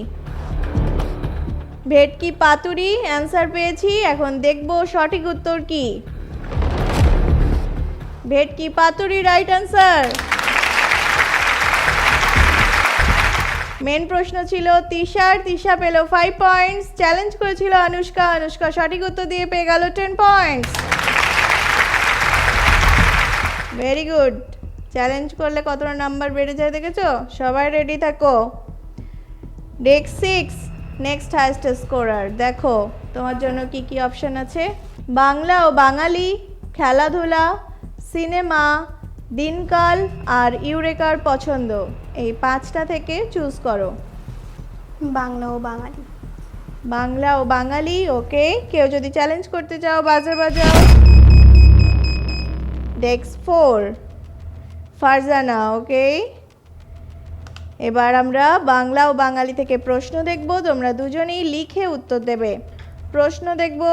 ভেটকি পাতুরি অ্যান্সার পেয়েছি। এখন দেখব সঠিক উত্তর কি। ভেটকি পাতুরি রাইট অ্যান্সার। মেন প্রশ্ন ছিল তিশার, তিশা পেল 5 পয়েন্টস। চ্যালেঞ্জ করেছিল অনুষ্কা, অনুষ্কা সঠিক উত্তর দিয়ে পেয়ে গেল 10 পয়েন্টস। Very good. চ্যালেঞ্জ করলে কতটা নাম্বার বেড়ে যায় দেখেছো? সবাই রেডি থাকো। ডেস্ক 6 নেক্সট হাইয়েস্ট স্কোরার, দেখো তোমার জন্য কি কি অপশন আছে। বাংলা ও বাঙালি, খেলাধুলা, সিনেমা, দিনকাল আর ইউরেকার পছন্দ, এই 5টা থেকে চুজ করো। বাংলা ও বাঙালি। বাংলা ও বাঙালি, ওকে। কেউ যদি চ্যালেঞ্জ করতে চাও বাজার বাজাও। ডেস্ক 4 ফারজানা, ওকে। এবার আমরা বাংলা ও বাঙালি থেকে প্রশ্ন দেখব, তোমরা দুজনেই লিখে উত্তর দেবে। প্রশ্ন দেখব,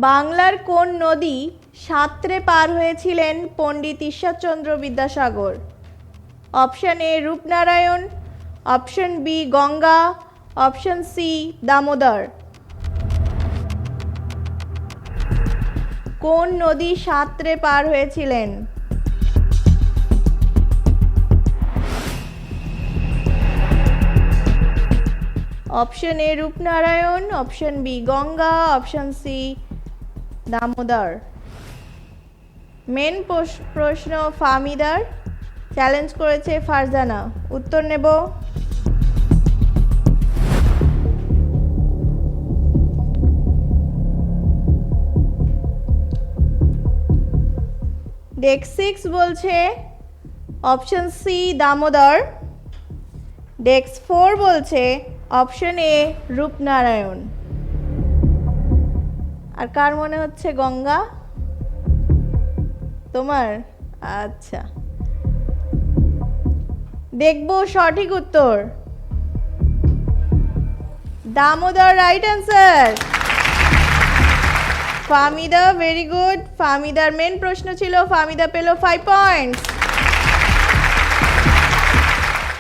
বাংলার কোন নদী সাঁতরে পার হয়েছিলেন Pandit Ishwarchandra Vidyasagar? Option A Rupnarayan, option B Ganga, option C Damodar. কোন নদী সাঁতরে পার হয়েছিলেন? Option A Rupnarayan, option B Ganga, option C Damodar. Main প্রশ্ন ফাহমিদার, চ্যালেঞ্জ করেছে ফারজানা, উত্তর নেব। ডেস্ক 6 বলছে অপশন সি দামোদর। ডেস্ক 4 বলছে অপশন এ রূপনারায়ণ। আর কার মনে হচ্ছে গঙ্গা? তোমার? আচ্ছা, দেখবো সঠিক উত্তর। Damodar right answer. Fahmida, very good. ফাহমিদার মেন প্রশ্ন ছিল, ফাহমিদা পেল 5 পয়েন্টস।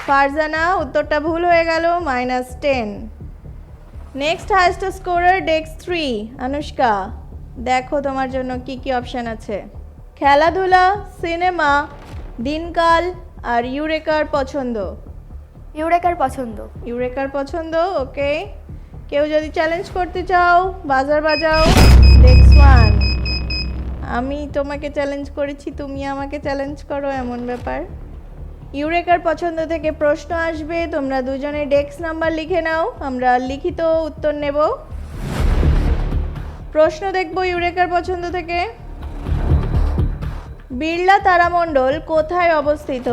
ফারজানা উত্তরটা ভুল হয়ে গেল, -10। Next highest scorer desk 3 Anushka, দেখো তোমার জন্য কি কি অপশন আছে। খেলাধুলা, সিনেমা, দিনকাল আর ইউরেকার পছন্দ। ইউরেকার পছন্দ। ইউরেকার পছন্দ, ওকে। কেউ যদি চ্যালেঞ্জ করতে চাও বাজার বাজাও। ডেস্ক 1, আমি তোমাকে চ্যালেঞ্জ করেছি, তুমি আমাকে চ্যালেঞ্জ করো, এমন ব্যাপার। ইউরেকার পছন্দ থেকে প্রশ্ন আসবে, তোমরা দুজনে ডেস্ক নাম্বার লিখে নাও, আমরা লিখিত উত্তর নেব। প্রশ্ন দেখব ইউরেকার পছন্দ থেকে। বিড়লা তারামণ্ডল কোথায় অবস্থিত?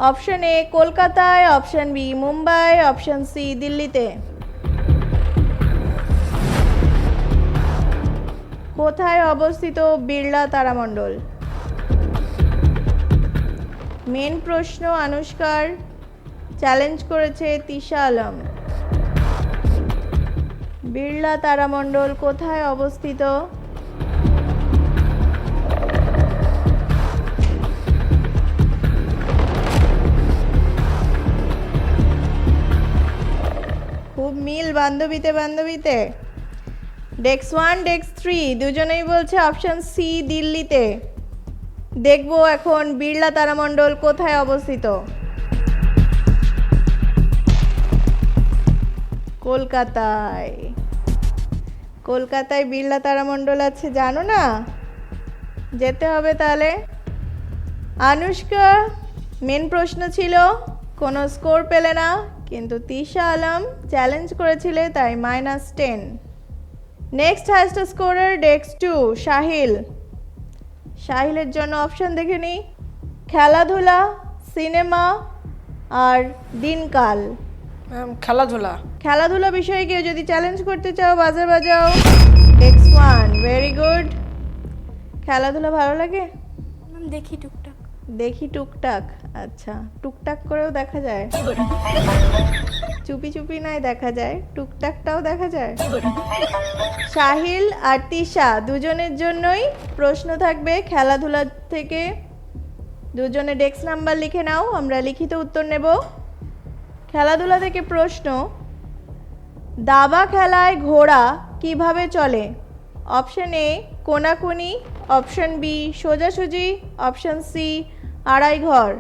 অপশন এ কলকাতায়, option B Mumbai, option C দিল্লিতে। কোথায় অবস্থিত বিড়লা তারামণ্ডল? মেন প্রশ্ন আনুষ্কার, চ্যালেঞ্জ করেছে তিশা আলম। বিড়লা তারামণ্ডল কোথায় অবস্থিত? খুব মিল বান্ধবীতে বান্ধবীতে। ডেস্ক 1 ডেস্ক 3 দুজনেই বলছে অপশন সি দিল্লিতে। দেখবো এখন বিড়লা তারামণ্ডল কোথায় অবস্থিত। কলকাতায়। কলকাতায় বিড়লা তারামণ্ডল আছে, জানো না? যেতে হবে তাহলে। আনুষ্কা, মেন প্রশ্ন ছিল, কোনো স্কোর পেলে না, কিন্তু তিশা আলম চ্যালেঞ্জ করেছিলে, তাই -10। Next highest scorer desk 2 Sahil. সাহিলের জন্য অপশন দেখে নিই, খেলাধুলা, সিনেমা আর দিনকাল। খেলাধুলা। খেলাধুলা বিষয়ে কেউ যদি চ্যালেঞ্জ করতে চাও বাজার বাজাও। Desk 1, very good. খেলাধুলা ভালো লাগে? দেখি টুকটাক। দেখি টুকটাক, আচ্ছা। টুকটাক করেও দেখা যায়, চুপি চুপি নাই দেখা যায়, টুকটাকটাও দেখা যায়। সাহিল আর তিশা দুজনের জন্যই প্রশ্ন থাকবে খেলাধুলা থেকে। দুজনে ডেস্ক নাম্বার লিখে নাও, আমরা লিখিত উত্তর নেব। খেলাধুলা থেকে প্রশ্ন, দাবা খেলায় ঘোড়া কিভাবে চলে? অপশন এ কোনাকুনি, অপশন বি সোজাসুজি, অপশন সি আড়াই ঘর।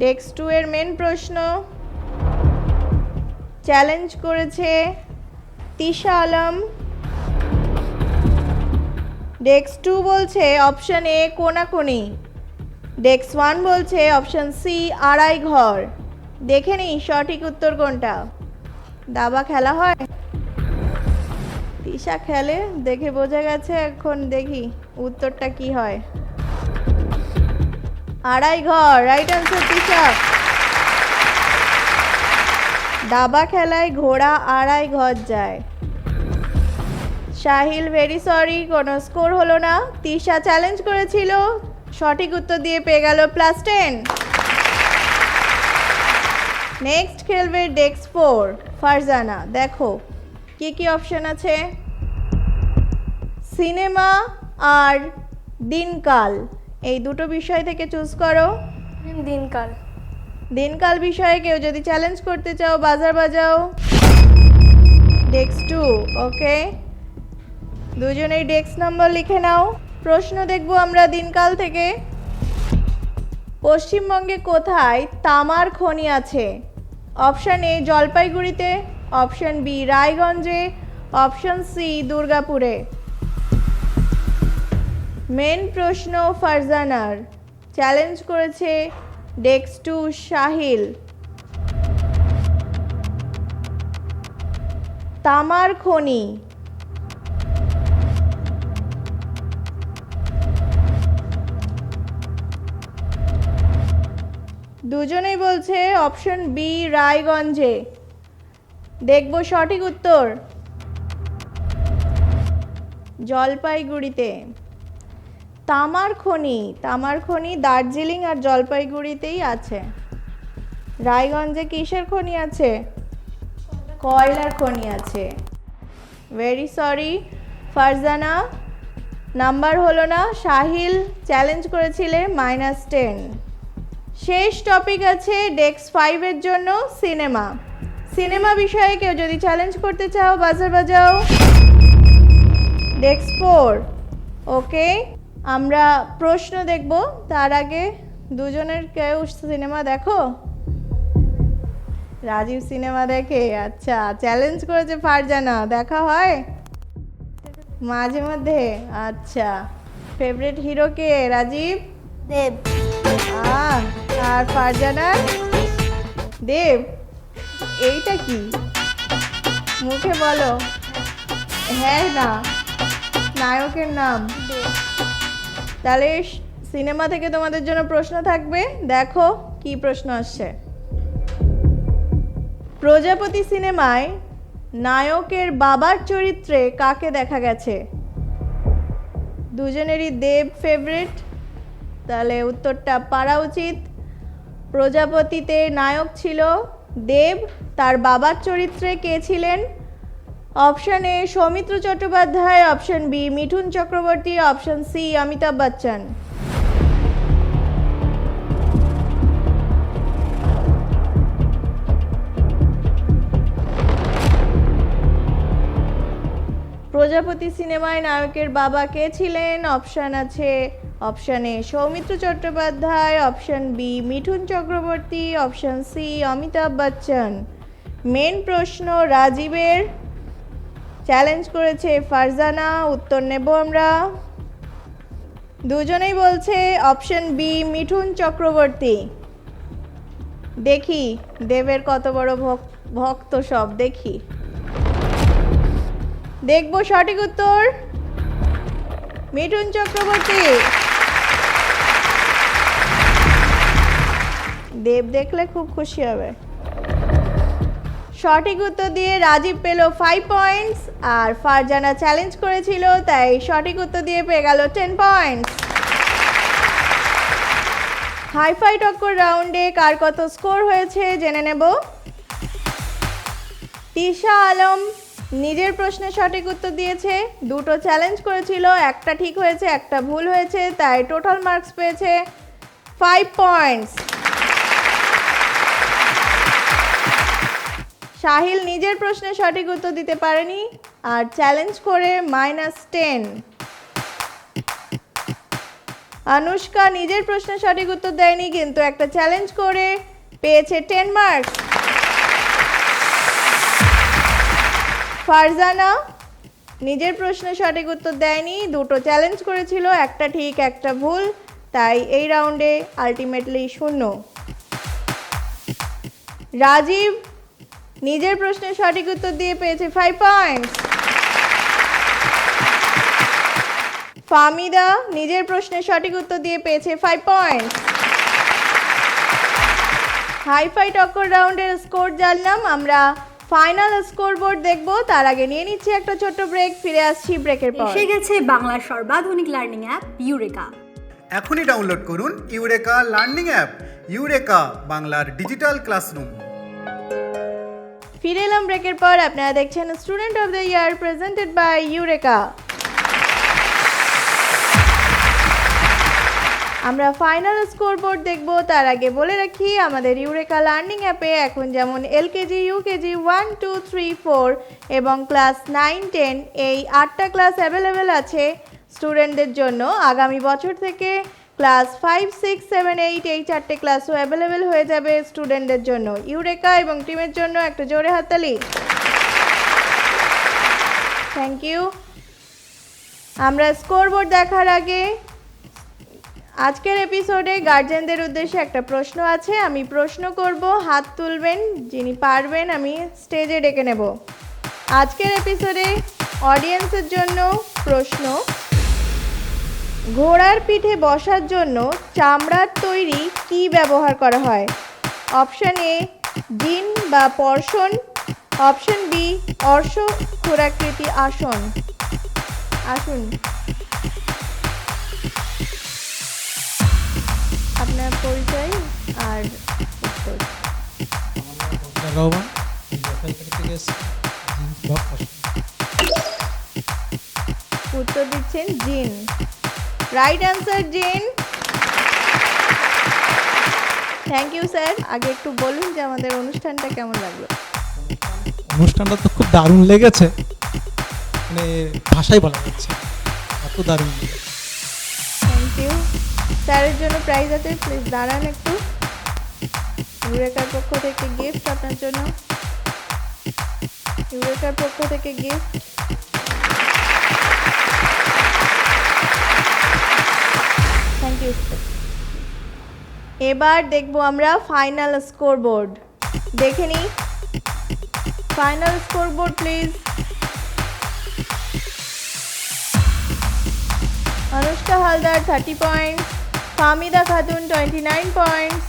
ডেস্ক 2 এর মেন প্রশ্ন চ্যালেঞ্জ করেছে তিশা আলম। ডেস্ক 2 বলছে অপশন এ কোনাকুনি, ডেস্ক 1 বলছে অপশন সি আড়াই ঘর। দেখে নিই সঠিক উত্তর কোনটা। দাবা খেলা হয়, তিশা খেলে, দেখে বোঝা গেছে। এখন দেখি উত্তরটা কি হয়। আড়াই ঘর, রাইট আনসার তিশা। দাবা খেলায় ঘোড়া আড়াই ঘর যায়। সাহিল ভেরি সরি, কোনো স্কোর হলো না। তিশা চ্যালেঞ্জ করেছিল, সঠিক উত্তর দিয়ে পেয়ে গেল +10। নেক্সট খেলবে ডেস্ক 4 ফারজানা। দেখো কি কি অপশন আছে। সিনেমা আর দিনকাল, এই দুটো বিষয় থেকে চুজ করো। দিনকাল। দিনকাল বিষয়ে কেউ যদি চ্যালেঞ্জ করতে চাও বাজার বাজাও। ডেস্ক 2 ওকে, দুজনেই ডেস্ক নাম্বার লিখে নাও। প্রশ্ন দেখব আমরা দিনকাল থেকে। পশ্চিমবঙ্গে কোথায় তামার খনি আছে? অপশন এ জলপাইগুড়িতে, অপশন বি রায়গঞ্জে, অপশন সি দুর্গাপুরে। মেন প্রশ্ন ফারজানার, চ্যালেঞ্জ করেছে ডেস্ক 2 সাহিল। তামার খনি দুজনেই বলছে অপশন বি রায়গঞ্জে। দেখব সঠিক উত্তর। জলপাইগুড়িতে তামার খনি দার্জিলিং আর জলপাইগুড়িতেই আছে। রায়গঞ্জে কিসের খনি আছে? কয়লার খনি আছে। ভেরি সরি ফারজানা, নাম্বার হলো না। সাহিল চ্যালেঞ্জ করেছিলে -10। শেষ টপিক আছে ডেস্ক 5 এর জন্য সিনেমা। সিনেমা বিষয়ে কেউ যদি চ্যালেঞ্জ করতে চাও বাজার বাজাও। ডেস্ক 4 ওকে, আমরা প্রশ্ন দেখব। তার আগে দুজনের কেউ সিনেমা দেখো? রাজীব সিনেমা দেখে, আচ্ছা। চ্যালেঞ্জ করেছে ফারজানা, দেখা হয় মাঝে মধ্যে। আচ্ছা, ফেভারিট হিরো কে রাজীব? দেব। আর ফারজানা? দেব। এইটা কি মুখে বলো? হ্যাঁ না, নায়কের নাম। তাহলে সিনেমা থেকে তোমাদের জন্য প্রশ্ন থাকবে, দেখো কি প্রশ্ন আসছে। প্রজাপতি সিনেমায় নায়কের বাবার চরিত্রে কাকে দেখা গেছে? দুজনেরই দেব ফেভারিট, তাহলে উত্তরটা পারা উচিত। প্রজাপতিতে নায়ক ছিল দেব, তার বাবার চরিত্রে কে ছিলেন? Option A Soumitra Chattopadhyay, option B Mithun Chakraborty, option C Amitabh Bachchan. Prajapati সিনেমায় নায়কের বাবা কে ছিলেন? অপশন আছে option A Soumitra Chattopadhyay, option B Mithun Chakraborty, option C Amitabh Bachchan. Main প্রশ্ন রাজীবের, চ্যালেঞ্জ করেছে ফারজানা, উত্তর নেব আমরা। দুজনেই বলছে অপশন বি মিঠুন চক্রবর্তী। দেখি দেবের কত বড় ভক্ত সব, দেখি। দেখব সঠিক উত্তর মিঠুন চক্রবর্তী। দেব দেখলে খুব খুশি হবে। সঠিক উত্তর দিয়ে রাজীব পেল 5 পয়েন্টস, আর ফারজানা চ্যালেঞ্জ করেছিল তাই সঠিক উত্তর দিয়ে পেয়ে গেল 10 পয়েন্টস। হাইফাই টক্কর রাউন্ডে কার কত স্কোর হয়েছে জেনে নেব। তিশা আলম নিজের প্রশ্নে সঠিক উত্তর দিয়েছে, দুটো চ্যালেঞ্জ করেছিল, একটা ঠিক হয়েছে একটা ভুল হয়েছে, তাই টোটাল মার্কস পেয়েছে 5 পয়েন্টস। সাহিল নিজের প্রশ্নে সঠিক উত্তর দিতে পারেনি আর চ্যালেঞ্জ করে -10। অনুষ্কা নিজের প্রশ্ন সঠিক উত্তর দেয়নি, কিন্তু একটা চ্যালেঞ্জ করে পেয়েছে 10 মার্কস। ফারজানা নিজের প্রশ্ন সঠিক উত্তর দেয়নি, দুটো চ্যালেঞ্জ করেছিল, একটা ঠিক একটা ভুল, তাই এই রাউন্ডে আলটিমেটলি 0। রাজীব নিজের প্রশ্নের সঠিক উত্তর দিয়ে পেয়েছে 5 পয়েন্টস। ফাহমিদা নিজের প্রশ্নের সঠিক উত্তর দিয়ে পেয়েছে 5 পয়েন্টস। হাইফাই টক্কর রাউন্ডের স্কোর জানলাম, আমরা ফাইনাল স্কোর বোর্ড দেখবো, তার আগে নিয়ে নিচ্ছি একটা ছোট্ট ব্রেক, ফিরে আসছি ব্রেকের পর। এসে গেছে বাংলার সর্বাধুনিক লার্নিং অ্যাপ ইউরেকা। এখনই ডাউনলোড করুন ইউরেকা লার্নিং অ্যাপ। ইউরেকা বাংলার ডিজিটাল ক্লাসরুম। ফিরে এলাম ব্রেকের পর, আপনারা দেখছেন student of the year presented by Eureka. আমরা ফাইনাল স্কোর বোর্ড দেখব, তার আগে বলে রাখি আমাদের ইউরেকা লার্নিং অ্যাপে এখন যেমন এলকেজি, ইউকেজি 1, 2, 3, 4 এবং ক্লাস 9, 10 এই 8টা ক্লাস অ্যাভেলেবেল আছে স্টুডেন্টদের জন্য। আগামী বছর থেকে ক্লাস 5, 6, 7, 8 এই 4টে ক্লাসও অ্যাভেলেবেল হয়ে যাবে স্টুডেন্টদের জন্য। ইউরেকা এবং টিমের জন্য একটা জোরে হাততালি। Thank you. আমরা স্কোর বোর্ড দেখার আগে আজকের এপিসোডে গার্জেনদের উদ্দেশ্যে একটা প্রশ্ন আছে, আমি প্রশ্ন করব, হাত তুলবেন, যিনি পারবেন আমি স্টেজে ডেকে নেব। আজকের এপিসোডে অডিয়েন্সের জন্য প্রশ্ন, ঘোড়ার পিঠে বসার জন্য চামড়ার তৈরি কি ব্যবহার করা হয়? অপশন এ জিন বা পর্ষণ, অপশন বি অর্শ খোরাকৃতি আসন। আসুন, আপনার পরিচয় আর উত্তর। রহমান জলপাইগুড়ি থেকে এসেছি। উত্তর দিচ্ছেন Jin. Right answer Jin. Thank you sir. আগে একটু বলুন যে আমাদের অনুষ্ঠানটা কেমন লাগলো। অনুষ্ঠানটা তো খুব দারুণ লেগেছে, মানে ভাষাই বলা যাচ্ছে, এত দারুণ লেগেছে। Thank you. স্যারের জন্য প্রাইজ আছে, প্লিজ দাঁড়ান একটু। ইউরেকার পক্ষ থেকে গিফট আপনার জন্য, ইউরেকার পক্ষ থেকে গিফট। Thank you. এবার দেখবো আমরা ফাইনাল স্কোর বোর্ড। দেখে নিই final score board please. Anushka Haldar 30 points, Fahmida Khatun 29 points,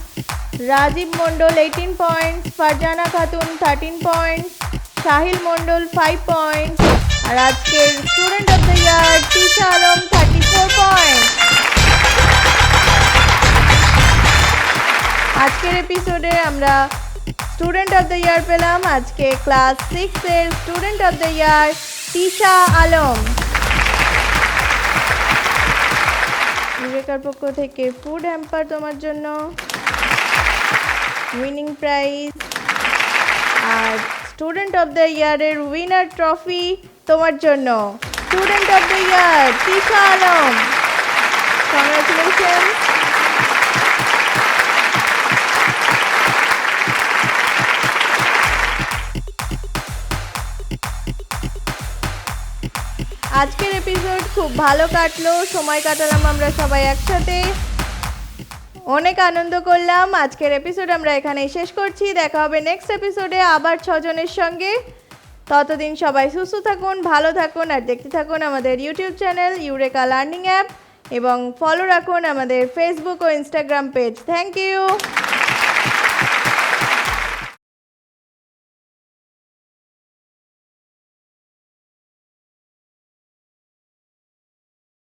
Rajib Mondal 18 points, Farzana Khatun 13 points, Sahil Mondal 5 points, আর আজকের student of the year Tisha Alam 34 points. আজকের এপিসোডে আমরা স্টুডেন্ট অফ দ্য ইয়ার পেলাম আজকে ক্লাস 6 এর student of the year Tisha Alam. ইউরেকার পক্ষ থেকে ফুড হ্যাম্পার তোমার জন্য, উইনিং প্রাইজ, আর স্টুডেন্ট অফ দ্য ইয়ারের উইনার ট্রফি তোমার জন্য। Student of the year Tisha Alam, congratulation. আজকের এপিসোড খুব ভালো কাটলো, সময় কাটালাম আমরা সবাই একসাথে, অনেক আনন্দ করলাম। আজকের এপিসোড আমরা এখানেই শেষ করছি, দেখা হবে নেক্সট এপিসোডে আবার 6 জনের সঙ্গে। ততদিন সবাই সুস্থ থাকুন, ভালো থাকুন, আর দেখতে থাকুন আমাদের YouTube channel Eureka learning app, এবং ফলো রাখুন আমাদের ফেসবুক ও ইনস্টাগ্রাম পেজ। Thank you.